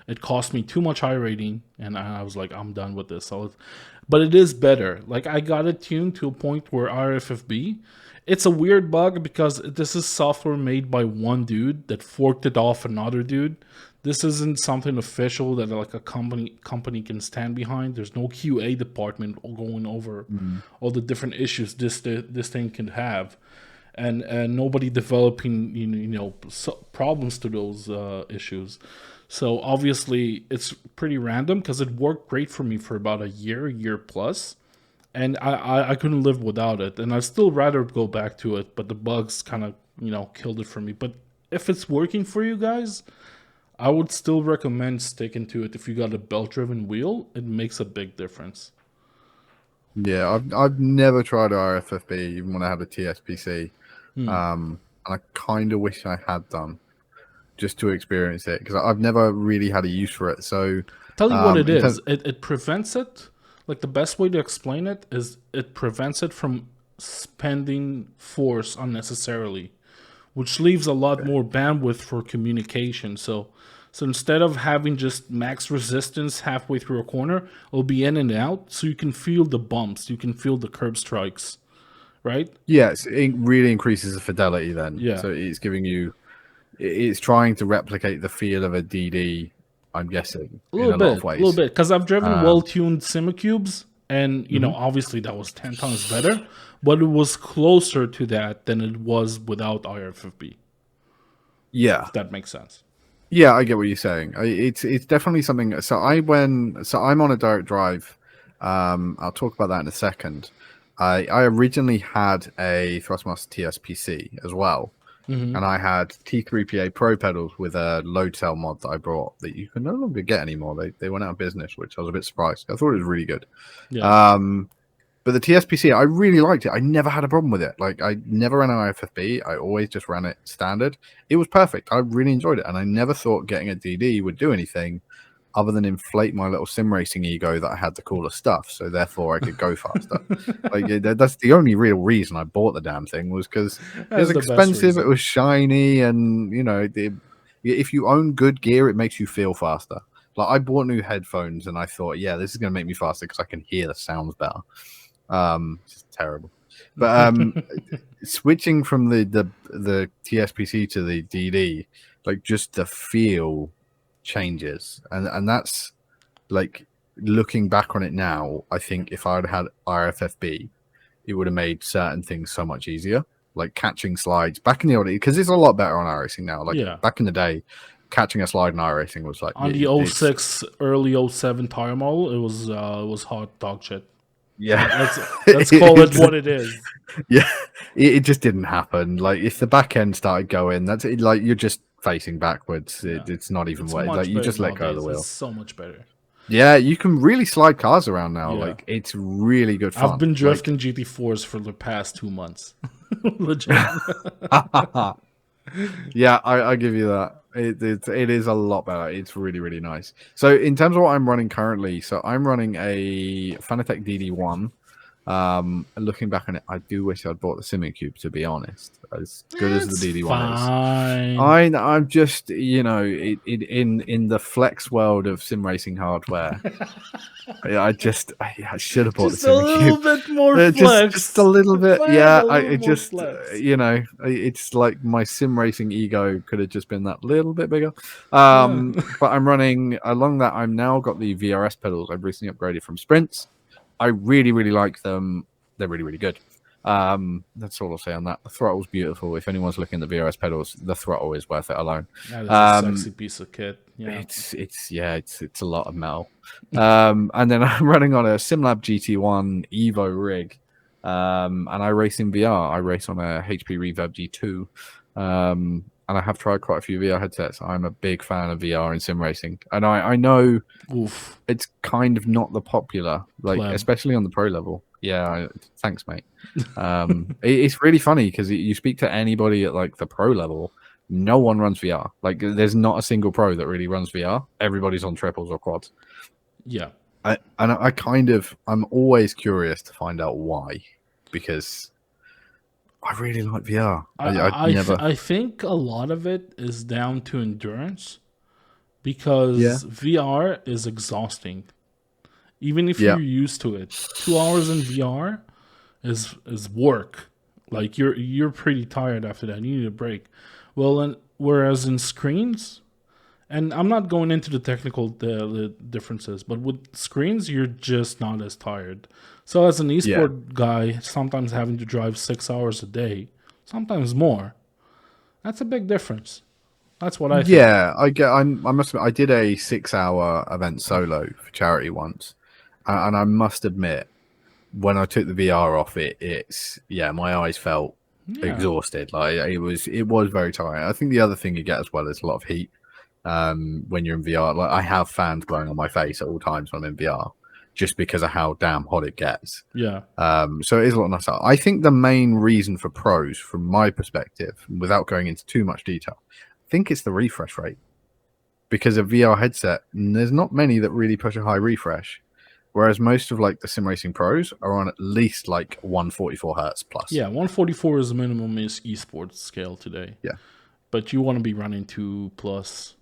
[SPEAKER 2] It cost me too much iRating, and I was like, I'm done with this. But it is better. Like I got it tuned to a point where RFFB, it's a weird bug because this is software made by one dude that forked it off another dude. This isn't something official that like a company can stand behind. There's no QA department going over
[SPEAKER 1] Mm.
[SPEAKER 2] all the different issues this thing can have, and nobody developing problems to those issues. So obviously it's pretty random because it worked great for me for about a year plus, and I couldn't live without it, and I'd still rather go back to it, but the bugs kind of killed it for me. But if it's working for you guys, I would still recommend sticking to it. If you got a belt driven wheel, it makes a big difference.
[SPEAKER 1] Yeah, I've never tried RFFB even when I had a TSPC.
[SPEAKER 2] Hmm.
[SPEAKER 1] And I kind of wish I had done just to experience it because I've never really had a use for it. So,
[SPEAKER 2] Tell you what it
[SPEAKER 1] in terms,
[SPEAKER 2] is. It prevents it. Like the best way to explain it is it prevents it from spending force unnecessarily, which leaves a lot more bandwidth for communication. So instead of having just max resistance halfway through a corner, it'll be in and out, so you can feel the bumps, you can feel the curb strikes, right?
[SPEAKER 1] Yes, it really increases the fidelity then.
[SPEAKER 2] Yeah,
[SPEAKER 1] So it's giving you, it's trying to replicate the feel of a DD, I'm guessing, in a lot of
[SPEAKER 2] a little
[SPEAKER 1] ways.
[SPEAKER 2] bit, because I've driven
[SPEAKER 1] Um,
[SPEAKER 2] well-tuned Simicubes, and
[SPEAKER 1] mhm.
[SPEAKER 2] obviously that was 10 times better, but it was closer to that than it was without IRFFB.
[SPEAKER 1] Yeah,
[SPEAKER 2] If that makes sense.
[SPEAKER 1] yeah, I get what you're saying. It's definitely something. So I'm on a direct drive. I'll talk about that in a second. I originally had a Thrustmaster TSPC as well,
[SPEAKER 2] Hmm.
[SPEAKER 1] and I had T3PA Pro pedals with a load cell mod that I brought that you can no longer get anymore. They went out of business, which I was a bit surprised. I thought it was really good.
[SPEAKER 2] Yeah.
[SPEAKER 1] Um, but the TSPC, I really liked it. I never had a problem with it. Like, I never ran an IFFB. I always just ran it standard. It was perfect. I really enjoyed it. And I never thought getting a DD would do anything other than inflate my little sim racing ego that I had the cooler stuff. So therefore I could go faster. Like, that's the only real reason I bought the damn thing, was because it was
[SPEAKER 2] That's the best
[SPEAKER 1] expensive. It
[SPEAKER 2] reason.
[SPEAKER 1] was shiny. And, if you own good gear, it makes you feel faster. Like, I bought new headphones and I thought, yeah, this is going to make me faster because I can hear the sounds better. It's terrible. But switching from the TSPC to the DD, like, just the feel changes, and that's like, looking back on it now, I think if I'd had RFFB, it would have made certain things so much easier, like catching slides back in the old, because it's a lot better on iRacing now. Like,
[SPEAKER 2] Yeah.
[SPEAKER 1] back in the day, catching a slide in iRacing was like,
[SPEAKER 2] On the
[SPEAKER 1] it's
[SPEAKER 2] '06, early '07 tire model, it was hot dog shit.
[SPEAKER 1] yeah,
[SPEAKER 2] Let's call it what it is.
[SPEAKER 1] yeah, it just didn't happen. Like, if the back end started going, that's it, like, you're just facing backwards.
[SPEAKER 2] Yeah.
[SPEAKER 1] It's not even
[SPEAKER 2] It's
[SPEAKER 1] way. Like,
[SPEAKER 2] much
[SPEAKER 1] you
[SPEAKER 2] better
[SPEAKER 1] just let go of the
[SPEAKER 2] nowadays. It's
[SPEAKER 1] wheel.
[SPEAKER 2] so much better.
[SPEAKER 1] Yeah, you can really slide cars around now.
[SPEAKER 2] Yeah.
[SPEAKER 1] Like, it's really good
[SPEAKER 2] I've
[SPEAKER 1] fun.
[SPEAKER 2] been
[SPEAKER 1] Like,
[SPEAKER 2] drifting GT4s for the past 2 months. Legit.
[SPEAKER 1] yeah, I give you that. It is a lot better. It's really, really nice. So in terms of what I'm running currently, so I'm running a Fanatec DD1. Looking back on it, I do wish I'd bought the Simming Cube, to be honest. As good as the
[SPEAKER 2] It's
[SPEAKER 1] DD1 is,
[SPEAKER 2] fine.
[SPEAKER 1] I'm just, in the flex world of sim racing hardware. I should have bought the
[SPEAKER 2] Just a
[SPEAKER 1] Simming
[SPEAKER 2] little
[SPEAKER 1] Cube.
[SPEAKER 2] bit more
[SPEAKER 1] Just a
[SPEAKER 2] flex.
[SPEAKER 1] little bit,
[SPEAKER 2] Find
[SPEAKER 1] yeah.
[SPEAKER 2] a little
[SPEAKER 1] It
[SPEAKER 2] more
[SPEAKER 1] just,
[SPEAKER 2] flex.
[SPEAKER 1] it's like my sim racing ego could have just been that little bit bigger.
[SPEAKER 2] Yeah.
[SPEAKER 1] But I'm running along that. I'm now got the VRS pedals. I've recently upgraded from Sprints. I really, really like them. They're really, really good. That's all I'll say on that. The throttle's beautiful. If anyone's looking at the VRS pedals, the throttle is worth it alone.
[SPEAKER 2] That is a
[SPEAKER 1] Um,
[SPEAKER 2] sexy piece of kit. Yeah.
[SPEAKER 1] it's a lot of metal. And then I'm running on a SimLab GT1 Evo rig. And I race in VR. I race on a HP Reverb G2. And I have tried quite a few VR headsets. I'm a big fan of VR in sim racing. And I know
[SPEAKER 2] Oof.
[SPEAKER 1] it's kind of not the popular, like,
[SPEAKER 2] Pleb.
[SPEAKER 1] especially on the pro level. Yeah, thanks, mate. It's really funny because you speak to anybody at, like, the pro level, no one runs VR. Like, there's not a single pro that really runs VR. Everybody's on triples or quads.
[SPEAKER 2] Yeah.
[SPEAKER 1] I'm always curious to find out why, because I really like VR. I'd never.
[SPEAKER 2] I think a lot of it is down to endurance
[SPEAKER 1] Yeah,
[SPEAKER 2] because VR is exhausting. Even if
[SPEAKER 1] yeah,
[SPEAKER 2] you're used to it, 2 hours in VR is work. Like you're pretty tired after that. You need a break. Well, and whereas in screens, and I'm not going into the technical the differences, but with screens, you're just not as tired. So as an
[SPEAKER 1] yeah.
[SPEAKER 2] esport guy, sometimes having to drive 6 hours a day, sometimes more, that's a big difference. That's what I think.
[SPEAKER 1] Yeah, I must admit, I did a 6 hour event solo for charity once, and I must admit, when I took the VR off, it's, yeah, my eyes felt
[SPEAKER 2] Yeah,
[SPEAKER 1] exhausted. Like, it was very tiring. I think the other thing you get as well is a lot of heat. When you're in VR, like, I have fans blowing on my face at all times when I'm in VR, just because of how damn hot it gets.
[SPEAKER 2] yeah.
[SPEAKER 1] So it is a lot nicer. I think the main reason for pros, from my perspective, without going into too much detail, I think it's the refresh rate. Because a VR headset, there's not many that really push a high refresh, whereas most of, like, the sim racing pros are on at least like 144 hertz plus.
[SPEAKER 2] Yeah, 144 is the minimum is esports scale today.
[SPEAKER 1] Yeah,
[SPEAKER 2] But you want to be running 2 plus.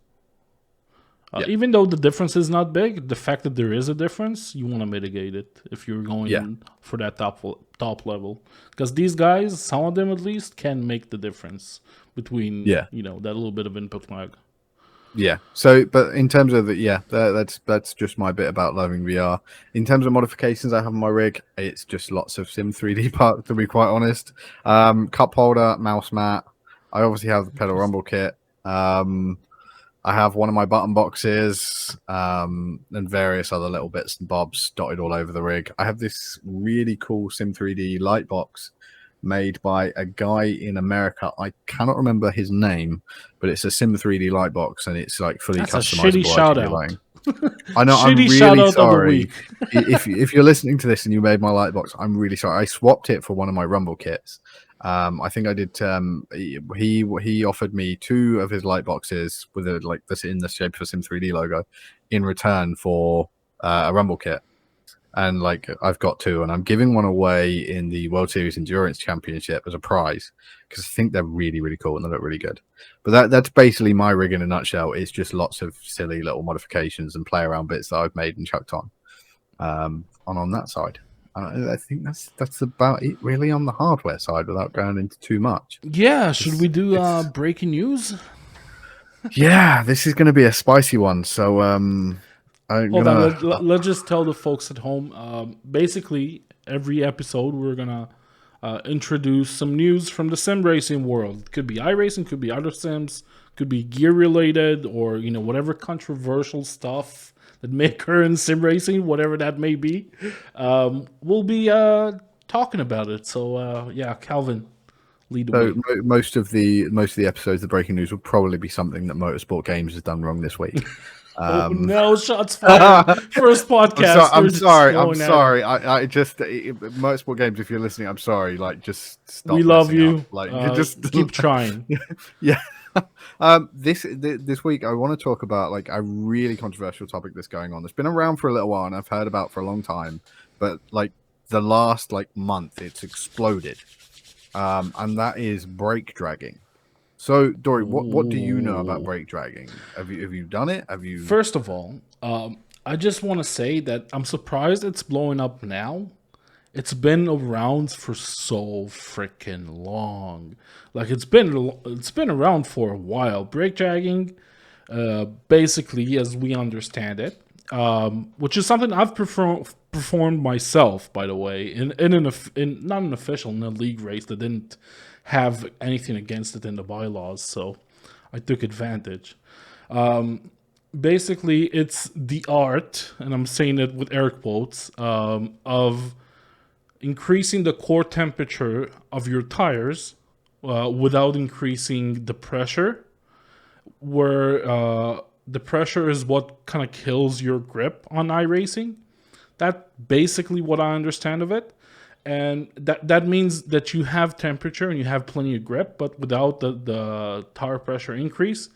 [SPEAKER 1] Yeah,
[SPEAKER 2] Even though the difference is not big, the fact that there is a difference, you want to mitigate it if you're
[SPEAKER 1] yeah,
[SPEAKER 2] going for that top level. Because these guys, some of them at least, can make the difference between
[SPEAKER 1] yeah.
[SPEAKER 2] that little bit of input lag.
[SPEAKER 1] Yeah. So, but in terms of the, yeah, that's just my bit about loving VR. In terms of modifications I have on my rig, it's just lots of Sim 3D parts, to be quite honest. Cup holder, mouse mat. I obviously have the pedal
[SPEAKER 2] Just
[SPEAKER 1] rumble kit. I have one of my button boxes, and various other little bits and bobs dotted all over the rig. I have this really cool Sim 3D light box made by a guy in America. I cannot remember his name, but it's a Sim 3D light box, and it's like fully
[SPEAKER 2] that's a shitty
[SPEAKER 1] customizable
[SPEAKER 2] shout
[SPEAKER 1] RGB
[SPEAKER 2] out.
[SPEAKER 1] lighting. I know. I'm
[SPEAKER 2] Shitty shout
[SPEAKER 1] really
[SPEAKER 2] out of the
[SPEAKER 1] sorry.
[SPEAKER 2] week.
[SPEAKER 1] If you're listening to this and you made my light box, I'm really sorry. I swapped it for one of my Rumble kits. I think I did. He offered me two of his light boxes with a like this in the shape of a Sim 3D logo, in return for a Rumble kit. And like I've got two, and I'm giving one away in the World Series Endurance Championship as a prize because I think they're really, really cool and they look really good. But that's basically my rig in a nutshell. It's just lots of silly little modifications and play around bits that I've made and chucked on that side. I think that's about it really on the hardware side without going into too much.
[SPEAKER 2] Yeah, should we do
[SPEAKER 1] It's
[SPEAKER 2] breaking news?
[SPEAKER 1] yeah, this is going to be a spicy one. So I'm
[SPEAKER 2] Hold on,
[SPEAKER 1] gonna
[SPEAKER 2] let's just tell the folks at home. Basically, every episode we're gonna introduce some news from the sim racing world. Could be iRacing, could be other sims, could be gear related, or whatever controversial stuff that may occur in sim racing, whatever that may be. We'll be talking about it. So yeah, Calvin, lead the
[SPEAKER 1] So
[SPEAKER 2] way.
[SPEAKER 1] most of the episodes of breaking news will probably be something that Motorsport Games has done wrong this week.
[SPEAKER 2] Oh
[SPEAKER 1] Um,
[SPEAKER 2] no, shots fired! First
[SPEAKER 1] I'm sorry.
[SPEAKER 2] podcast,
[SPEAKER 1] I'm
[SPEAKER 2] they're just
[SPEAKER 1] sorry. I'm
[SPEAKER 2] going at it.
[SPEAKER 1] sorry. I just Motorsport Games. If you're listening, I'm sorry. Like, just
[SPEAKER 2] We
[SPEAKER 1] stop
[SPEAKER 2] love
[SPEAKER 1] messing up.
[SPEAKER 2] you.
[SPEAKER 1] Like, you just
[SPEAKER 2] Keep trying.
[SPEAKER 1] yeah. This week I want to talk about like a really controversial topic that's going on. It's been around for a little while, and I've heard about for a long time. But like the last like month, it's exploded. And that is brake dragging. So, Dory, what do you know about
[SPEAKER 2] Ooh.
[SPEAKER 1] brake dragging? Have you done it? Have you?
[SPEAKER 2] First of all, I just want to say that I'm surprised it's blowing up now. It's been around for so freaking long. Like it's been around for a while. Brake dragging, basically, as we understand it, which is something I've performed myself, by the way, in not an official, in a league race that didn't have anything against it in the bylaws, so I took advantage. Basically, it's the art, and I'm saying it with air quotes, of increasing the core temperature of your tires without increasing the pressure, where the pressure is what kind of kills your grip on iRacing. That's basically what I understand of it. And that means that you have temperature and you have plenty of grip, but without the tire pressure increase,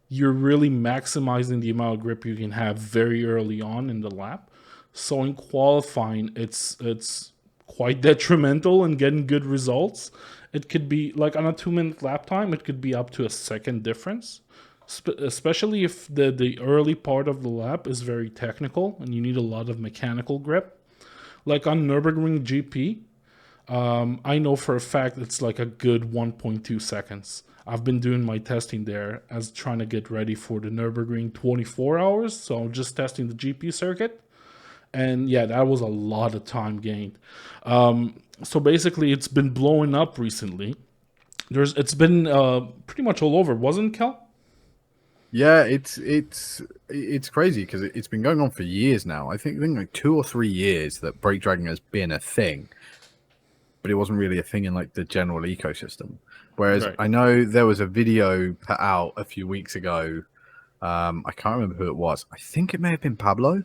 [SPEAKER 2] you're really maximizing the amount of grip you can have very early on in the lap. So in qualifying, it's quite detrimental in getting good results. It could be like on a 2 minute lap time, it could be up to a second difference, especially if the early part of the lap is very technical and you need a lot of mechanical grip. Like on Nürburgring GP, I know for a fact it's like a good 1.2 seconds. I've been doing my testing there as trying to get ready for the Nürburgring 24 hours. So I'm just testing the GP circuit. And yeah, that was a lot of time gained. So basically, it's been blowing up recently. It's been pretty much all over, wasn't it, Cal?
[SPEAKER 1] Yeah, it's crazy because it's been going on for years now. I think like 2 or 3 years that brake dragging has been a thing, but it wasn't really a thing in like the general ecosystem. Whereas
[SPEAKER 2] Right.
[SPEAKER 1] I know there was a video put out a few weeks ago. I can't remember who it was. I think it may have been Pablo.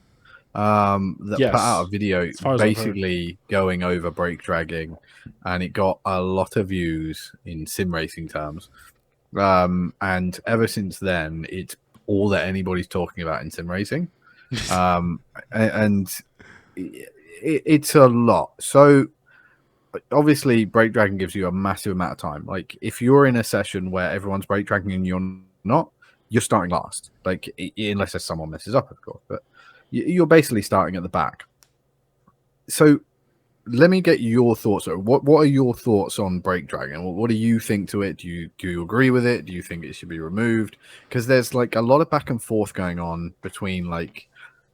[SPEAKER 1] That put out a
[SPEAKER 2] Yes,
[SPEAKER 1] video
[SPEAKER 2] as far as I've heard.
[SPEAKER 1] basically going over brake dragging, and it got a lot of views in sim racing terms. And ever since then, it's all that anybody's talking about in sim racing. Um, and it's a lot. So obviously, brake dragging gives you a massive amount of time. Like if you're in a session where everyone's brake dragging and you're not, you're starting last. Like unless there's someone messes up, of course, but you're basically starting at the back. So let me get your thoughts. What are your thoughts on brake dragging? What do you think to it? Do you agree with it? Do you think it should be removed? Because there's like a lot of back and forth going on between like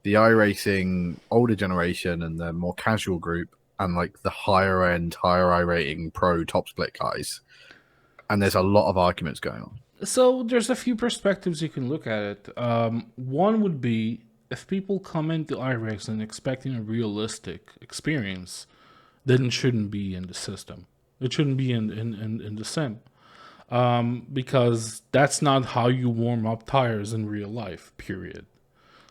[SPEAKER 1] the iRacing older generation and the more casual group and like the higher end, higher iRating pro top split guys. And there's a lot of arguments going on.
[SPEAKER 2] So there's a few perspectives you can look at it. One would be if people come into iRacing and expecting a realistic experience, then it shouldn't be in the system. It shouldn't be in the sim. Because that's not how you warm up tires in real life, period.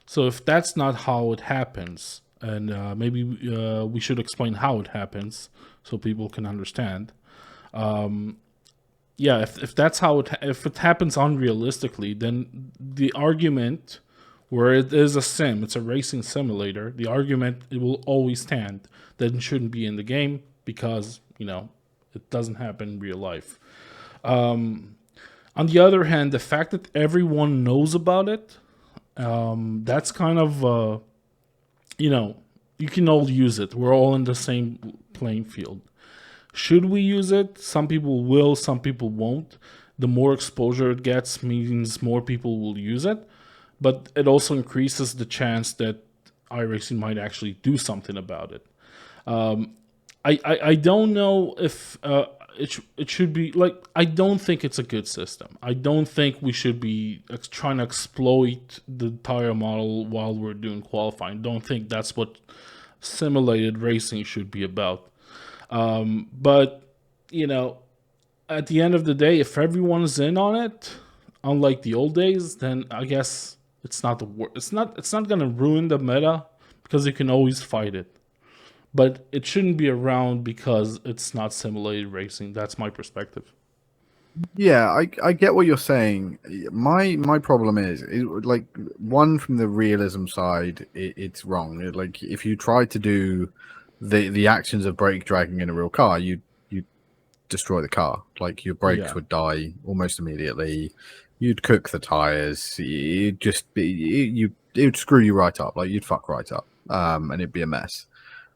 [SPEAKER 2] So if that's not how it happens, and maybe we should explain how it happens so people can understand. Yeah, if that's how if it happens unrealistically, then the argument where it is a sim, it's a racing simulator. The argument it will always stand that it shouldn't be in the game because it doesn't happen in real life. On the other hand, the fact that everyone knows about it, that's kind of you can all use it. We're all in the same playing field. Should we use it? Some people will, some people won't. The more exposure it gets means more people will use it, but it also increases the chance that iRacing might actually do something about it. I don't know if it should be like, I don't think it's a good system. I don't think we should be trying to exploit the tire model while we're doing qualifying. Don't think that's what simulated racing should be about. But you know, at the end of the day, if everyone's in on it, unlike the old days, then I guess it's not the worst. It's not gonna ruin the meta because you can always fight it. But it shouldn't be around because it's not simulated racing. That's my perspective.
[SPEAKER 1] Yeah, I get what you're saying. My problem is like one from the realism side, it's wrong. Like if you try to do the actions of brake dragging in a real car, you destroy the car. Like your brakes
[SPEAKER 2] Yeah,
[SPEAKER 1] would die almost immediately. You'd cook the tires. You'd just be it would screw you right up. Like you'd fuck right up. And it'd be a mess.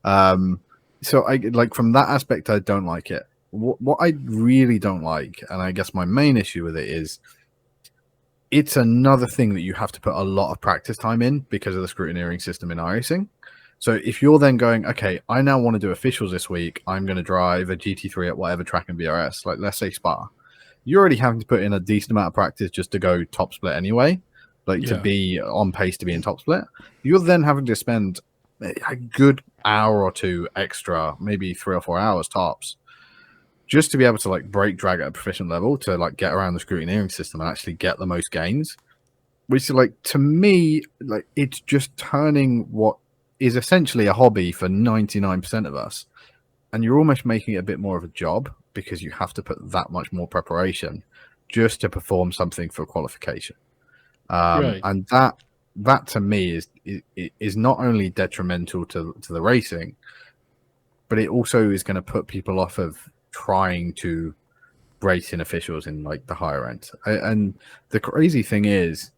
[SPEAKER 1] Um, so I like from that aspect, I don't like it. What I really don't like, and I guess my main issue with it is, it's another thing that you have to put a lot of practice time in because of the scrutineering system in iRacing. So if you're then going, okay, I now want to do officials this week, I'm going to drive a GT3 at whatever track in BRS, like let's say Spa. You're already having to put in a decent amount of practice just to go top split anyway, like to
[SPEAKER 2] yeah,
[SPEAKER 1] be on pace to be in top split. You're then having to spend a good hour or two extra, maybe 3 or 4 hours tops, just to be able to like brake drag at a proficient level to like get around the scrutineering system and actually get the most gains. Which is like, to me, like it's just turning what is essentially a hobby for 99% of us, and you're almost making it a bit more of a job because you have to put that much more preparation just to perform something for qualification.
[SPEAKER 2] right.
[SPEAKER 1] And that to me is not only detrimental to the racing, but it also is going to put people off of trying to race in officials in like the higher end. And the crazy thing is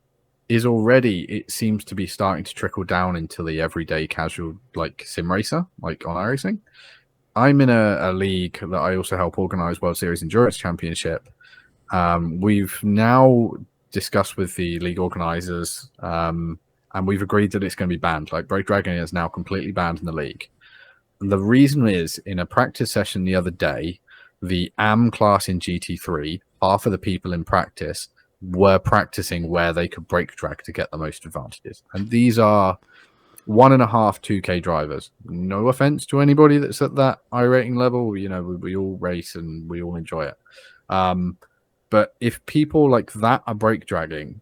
[SPEAKER 1] already it seems to be starting to trickle down into the everyday casual like sim racer, like on iRacing. I'm in a league that I also help organize World Series Endurance Championship. We've now discussed with the league organizers, and we've agreed that it's going to be banned. Like brake dragging is now completely banned in the league. And the reason is, in a practice session the other day, the AM class in GT3, half of the people in practice were practicing where they could brake drag to get the most advantages. And these are 1.5, 2K drivers. No offense to anybody that's at that iRating level. You know, we all race and we all enjoy it. But if people like that are brake dragging,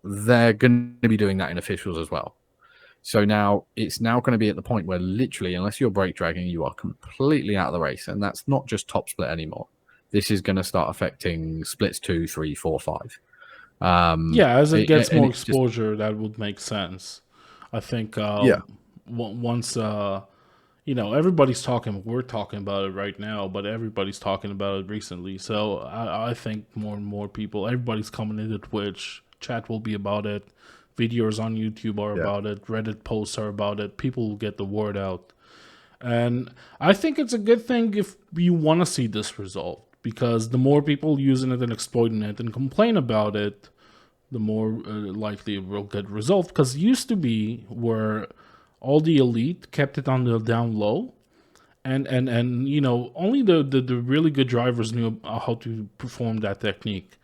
[SPEAKER 1] they're going to be doing that in officials as well. So now it's now going to be at the point where literally, unless you're brake dragging, you are completely out of the race. And that's not just top split anymore. This is going to start affecting splits 2, 3, 4, 5.
[SPEAKER 2] Yeah, as it gets
[SPEAKER 1] And
[SPEAKER 2] more
[SPEAKER 1] it's just,
[SPEAKER 2] exposure, that would make sense. I think
[SPEAKER 1] yeah,
[SPEAKER 2] once everybody's talking, we're talking about it right now, but everybody's talking about it recently. So I think more and more people, everybody's coming into Twitch. chat will be about it. Videos on YouTube are
[SPEAKER 1] Yeah.
[SPEAKER 2] about it. Reddit posts are about it. People will get the word out. And I think it's a good thing if you want to see this resolved, because the more people using it and exploiting it and complain about it, the more likely it will get resolved. Because it used to be where all the elite kept it on the down low, and only the really good drivers knew how to perform that technique,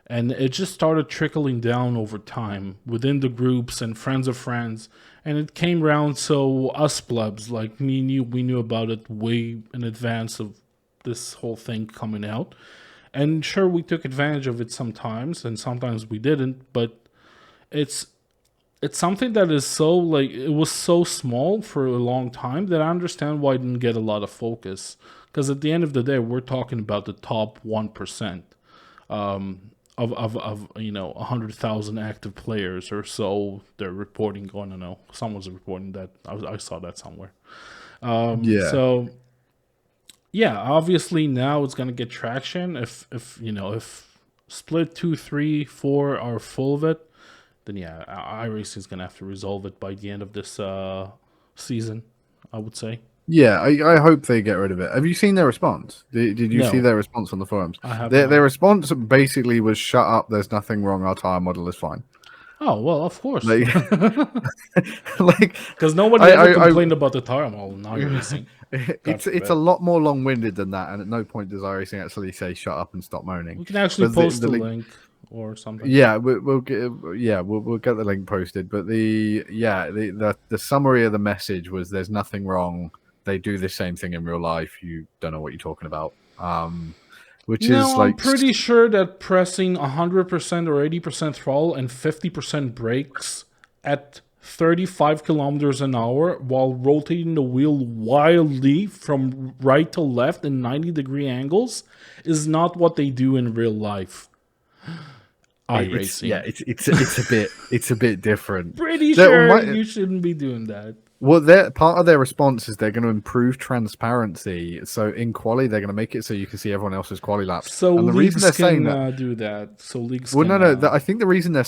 [SPEAKER 2] and it just started trickling down over time within the groups and friends of friends, and it came around so us plebs like me and you, we knew about it way in advance of this whole thing coming out. And sure, we took advantage of it sometimes and sometimes we didn't, but it's it's something that is so, like, it was so small for a long time that I understand why it didn't get a lot of focus, because at the end of the day we're talking about the top 1% of 100,000 active players or so. They're reporting going. I know someone's reporting that. I saw that somewhere.
[SPEAKER 1] Yeah.
[SPEAKER 2] So yeah, obviously now it's gonna get traction if split 2, 3, 4 are full of it. Then yeah, iRacing is gonna have to resolve it by the end of this season, I would say.
[SPEAKER 1] Yeah, I hope they get rid of it. Have you seen their response? Did you see
[SPEAKER 2] No,
[SPEAKER 1] their response on the forums?
[SPEAKER 2] I have
[SPEAKER 1] Their
[SPEAKER 2] not.
[SPEAKER 1] response basically was, "Shut up! There's nothing wrong. Our tire model is fine."
[SPEAKER 2] Oh well, of course,
[SPEAKER 1] Like, like
[SPEAKER 2] because nobody ever
[SPEAKER 1] I
[SPEAKER 2] complained about the tire model in iRacing. God
[SPEAKER 1] it's a
[SPEAKER 2] forbid.
[SPEAKER 1] lot more long winded than that, and at no point does iRacing actually say "shut up" and stop moaning.
[SPEAKER 2] We can actually
[SPEAKER 1] But
[SPEAKER 2] post
[SPEAKER 1] the
[SPEAKER 2] the
[SPEAKER 1] link,
[SPEAKER 2] link or something.
[SPEAKER 1] yeah, we'll get we'll get the link posted. But the summary of the message was, "There's nothing wrong. They do the same thing in real life. You don't know what you're talking about." Which is
[SPEAKER 2] No, I'm
[SPEAKER 1] like,
[SPEAKER 2] pretty sure that pressing 100% or 80% throttle and 50% brakes at 35 kilometers an hour while rotating the wheel wildly from right to left in 90-degree angles is not what they do in real life. iRacing.
[SPEAKER 1] it's a bit different.
[SPEAKER 2] Pretty
[SPEAKER 1] That
[SPEAKER 2] sure
[SPEAKER 1] might
[SPEAKER 2] you shouldn't be doing that.
[SPEAKER 1] Well, their part of their response is they're going to improve transparency. So in quali, they're going to make it so you can see everyone else's quali laps.
[SPEAKER 2] So
[SPEAKER 1] And the reason
[SPEAKER 2] leagues
[SPEAKER 1] they're saying
[SPEAKER 2] can
[SPEAKER 1] that,
[SPEAKER 2] do that. So leagues
[SPEAKER 1] well, no,
[SPEAKER 2] can.
[SPEAKER 1] no, I think the reason they're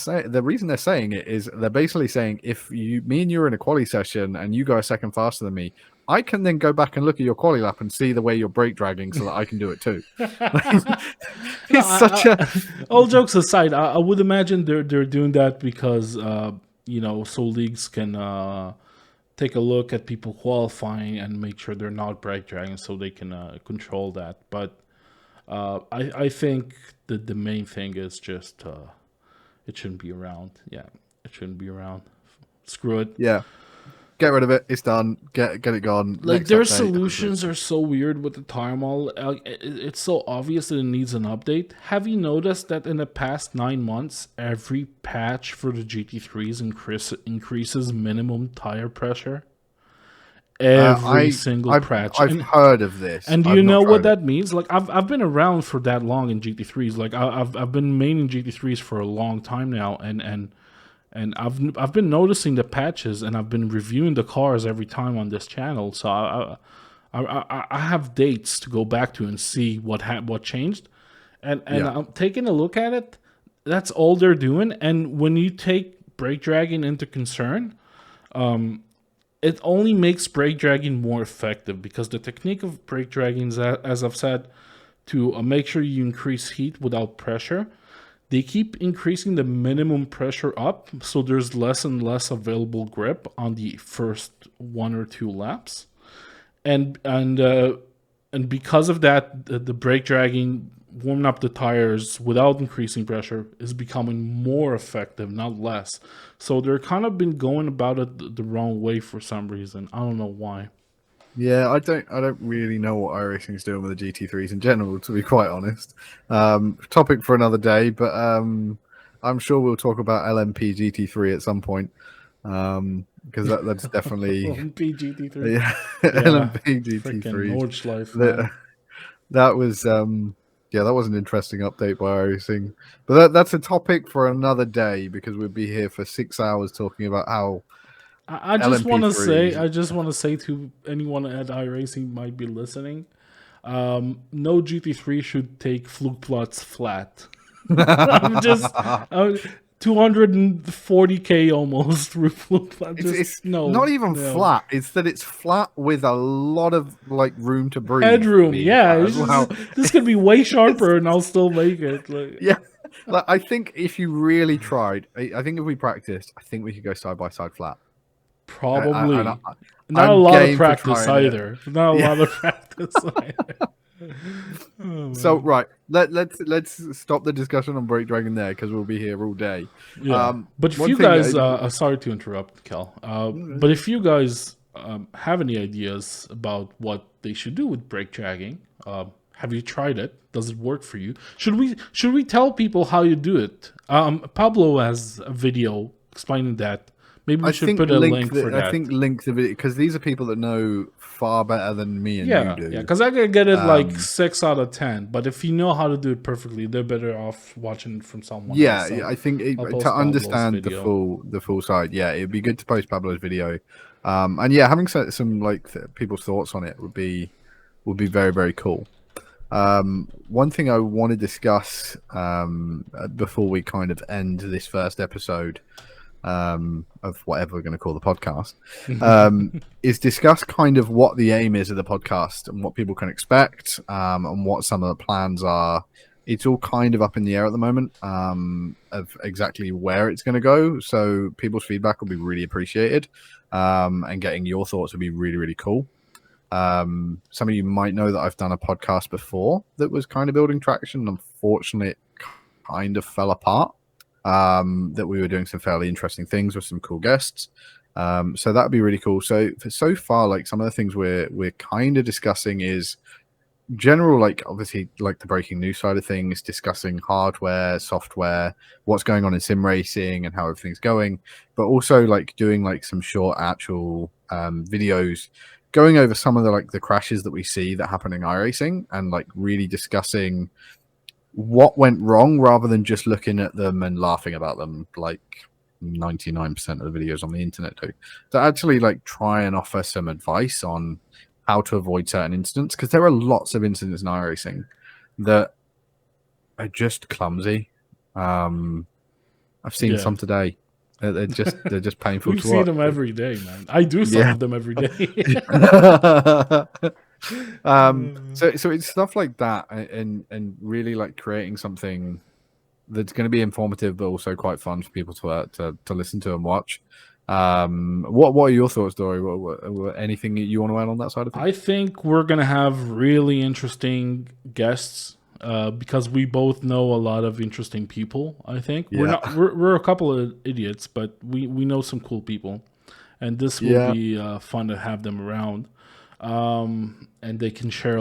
[SPEAKER 1] saying it is they're basically saying, if me and you are in a quali session and you go a second faster than me, I can then go back and look at your quali lap and see the way you're brake dragging, so that I can do it too.
[SPEAKER 2] No,
[SPEAKER 1] It's such a
[SPEAKER 2] all jokes aside, I would imagine they're doing that because so leagues can take a look at people qualifying and make sure they're not brake dragging, so they can control that. But I think that the main thing is just it shouldn't be around. Yeah, it shouldn't be around. Screw it.
[SPEAKER 1] yeah. Get rid of it. It's done. Get it gone.
[SPEAKER 2] Like,
[SPEAKER 1] Next
[SPEAKER 2] their
[SPEAKER 1] update.
[SPEAKER 2] solutions are so weird with the tire model. It's so obvious that it needs an update. Have you noticed that in the past 9 months, every patch for the GT3s increases minimum tire pressure? Every
[SPEAKER 1] I
[SPEAKER 2] single
[SPEAKER 1] I've
[SPEAKER 2] patch.
[SPEAKER 1] I've heard of this.
[SPEAKER 2] And do you
[SPEAKER 1] I've not
[SPEAKER 2] know what
[SPEAKER 1] tried it.
[SPEAKER 2] that means? Like, I've been around for that long in GT3s. Like, I've been maining GT3s for a long time now, and I've been noticing the patches, and I've been reviewing the cars every time on this channel. So I have dates to go back to and see what changed, and
[SPEAKER 1] Yeah.
[SPEAKER 2] I'm taking a look at it. That's all they're doing. And when you take brake dragging into concern, it only makes brake dragging more effective, because the technique of brake dragging is, as I've said, to make sure you increase heat without pressure. They keep increasing the minimum pressure up, so there's less and less available grip on the first 1 or 2 laps, and because of that, the brake dragging, warming up the tires without increasing pressure, is becoming more effective, not less. So they're kind of been going about it the wrong way for some reason. I don't know why.
[SPEAKER 1] Yeah, I don't really know what iRacing's doing with the GT3s in general, to be quite honest. Topic for another day, but I'm sure we'll talk about LMP GT3 at some point. Because that's definitely
[SPEAKER 2] PGT3.
[SPEAKER 1] yeah,
[SPEAKER 2] Yeah,
[SPEAKER 1] LMP
[SPEAKER 2] freaking
[SPEAKER 1] GT3s.
[SPEAKER 2] Nordschleife, man.
[SPEAKER 1] That that was yeah, that was an interesting update by iRacing. But that's a topic for another day, because we'd be here for 6 hours talking about how
[SPEAKER 2] I just want to say,
[SPEAKER 1] LMP3s.
[SPEAKER 2] to anyone at iRacing might be listening, no GT3 should take Flugplatz flat. I'm just, I'm, 240K almost roof loop.
[SPEAKER 1] It's
[SPEAKER 2] No,
[SPEAKER 1] not even
[SPEAKER 2] no.
[SPEAKER 1] flat. It's that it's flat with a lot of like room to breathe
[SPEAKER 2] Headroom,
[SPEAKER 1] being
[SPEAKER 2] yeah.
[SPEAKER 1] flat
[SPEAKER 2] It's
[SPEAKER 1] as well.
[SPEAKER 2] just, this could be way sharper, and I'll still make it. Like,
[SPEAKER 1] Yeah, like I think if you really tried, I think if we practiced, I think we could go side by side flat. And
[SPEAKER 2] probably not a
[SPEAKER 1] I'm
[SPEAKER 2] lot of
[SPEAKER 1] game for
[SPEAKER 2] practice
[SPEAKER 1] trying it.
[SPEAKER 2] either. Not a
[SPEAKER 1] Yeah.
[SPEAKER 2] lot of practice either. Oh
[SPEAKER 1] So
[SPEAKER 2] man.
[SPEAKER 1] right, let's stop the discussion on Break Dragon there because we'll be here all day.
[SPEAKER 2] Yeah, but if
[SPEAKER 1] One
[SPEAKER 2] you
[SPEAKER 1] thing,
[SPEAKER 2] guys, sorry to interrupt, Cal. But if you guys have any ideas about what they should do with brake dragging, have you tried it? Does it work for you? Should we tell people how you do it? Pablo has a video explaining that. Maybe we should put a link for
[SPEAKER 1] I
[SPEAKER 2] that.
[SPEAKER 1] think link the video because these are people that know far better than me and you
[SPEAKER 2] Yeah,
[SPEAKER 1] do.
[SPEAKER 2] yeah, because I could get it like
[SPEAKER 1] Um,
[SPEAKER 2] 6 out of 10. But if you know how to do it perfectly, they're better off watching it from someone else.
[SPEAKER 1] Yeah,
[SPEAKER 2] So
[SPEAKER 1] I think
[SPEAKER 2] I'll
[SPEAKER 1] to
[SPEAKER 2] post Pablo's
[SPEAKER 1] understand
[SPEAKER 2] video.
[SPEAKER 1] the full side, yeah, it'd be good to post Pablo's video, and yeah, having some like people's thoughts on it would be very very cool. One thing I want to discuss before we kind of end this first episode of whatever we're going to call the podcast is discuss kind of what the aim is of the podcast and what people can expect and what some of the plans are. It's all kind of up in the air at the moment of exactly where it's going to go. So people's feedback will be really appreciated, and getting your thoughts would be really, really cool. Some of you might know that I've done a podcast before that was kind of building traction. Unfortunately, it kind of fell apart. That we were doing some fairly interesting things with some cool guests. So that would be really cool. So far, like some of the things we're kind of discussing is general, like obviously like the breaking news side of things, discussing hardware, software, what's going on in sim racing and how everything's going, but also like doing like some short actual videos going over some of the like the crashes that we see that happen in iRacing and like really discussing what went wrong rather than just looking at them and laughing about them like 99% of the videos on the internet do. To actually like try and offer some advice on how to avoid certain incidents, because there are lots of incidents in iRacing that are just clumsy. I've seen
[SPEAKER 2] Yeah.
[SPEAKER 1] some today. They're just painful
[SPEAKER 2] We
[SPEAKER 1] to
[SPEAKER 2] see
[SPEAKER 1] watch.
[SPEAKER 2] them every day, man. I do some
[SPEAKER 1] Yeah.
[SPEAKER 2] of them every day.
[SPEAKER 1] So it's stuff like that, and really like creating something that's going to be informative but also quite fun for people to listen to and watch. What are your thoughts, Dory? Anything you want to add on that side of things?
[SPEAKER 2] I think we're gonna have really interesting guests because we both know a lot of interesting people. I think we're
[SPEAKER 1] Yeah,
[SPEAKER 2] not we're a couple of idiots, but we know some cool people, and this will
[SPEAKER 1] yeah,
[SPEAKER 2] be fun to have them around. And they can shed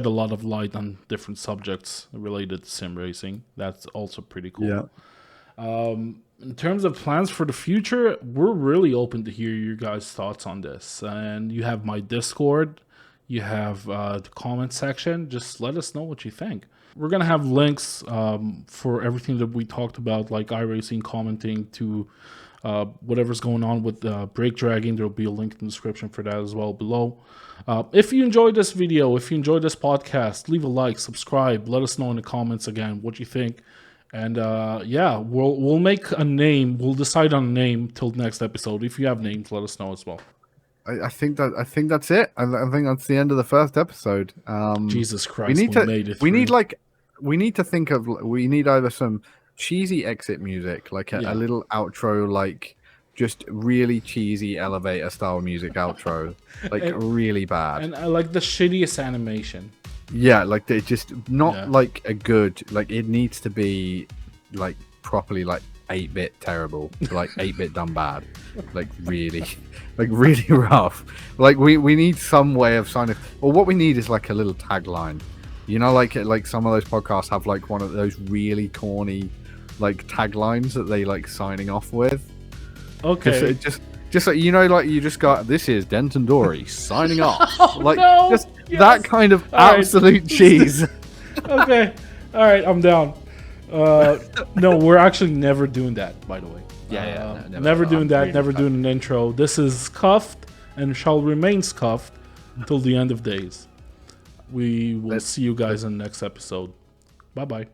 [SPEAKER 2] a lot of light on different subjects related to sim racing. That's also pretty cool.
[SPEAKER 1] yeah.
[SPEAKER 2] In terms of plans for the future, we're really open to hear your guys' thoughts on this. And you have my Discord, you have the comment section. Just let us know what you think. We're gonna have links for everything that we talked about, like iRacing, commenting to whatever's going on with brake dragging. There will be a link in the description for that as well below. If you enjoyed this video, if you enjoyed this podcast, leave a like, subscribe, let us know in the comments again what you think. And yeah, we'll make a name. We'll decide on a name till next episode. If you have names, let us know as well.
[SPEAKER 1] I think that's it. I think that's the end of the first episode.
[SPEAKER 2] Jesus
[SPEAKER 1] We
[SPEAKER 2] Christ,
[SPEAKER 1] need
[SPEAKER 2] we
[SPEAKER 1] to
[SPEAKER 2] made it
[SPEAKER 1] we need
[SPEAKER 2] through.
[SPEAKER 1] like we need to think of we need either some cheesy exit music, like a
[SPEAKER 2] Yeah.
[SPEAKER 1] little outro, like just really cheesy elevator style music outro, like
[SPEAKER 2] And,
[SPEAKER 1] really bad.
[SPEAKER 2] and I like the shittiest animation.
[SPEAKER 1] Yeah, like they just not
[SPEAKER 2] Yeah.
[SPEAKER 1] like a good, like it needs to be like properly like 8-bit terrible, like 8-bit done bad, like really like really rough. Like we need some way of signing, or what we need is like a little tagline, you know, like some of those podcasts have like one of those really corny like taglines that they like signing off with.
[SPEAKER 2] Okay.
[SPEAKER 1] Just like, you know, like you just got, this is Dent and Dori signing off.
[SPEAKER 2] Oh,
[SPEAKER 1] Like
[SPEAKER 2] no!
[SPEAKER 1] just
[SPEAKER 2] Yes!
[SPEAKER 1] that kind of
[SPEAKER 2] All right.
[SPEAKER 1] absolute cheese.
[SPEAKER 2] Okay. All right, I'm down. No, we're actually never doing that, by the way. Never doing that, never doing an intro. This is cuffed and shall remain scuffed until the end of days. We will see you guys in the next episode. Bye-bye.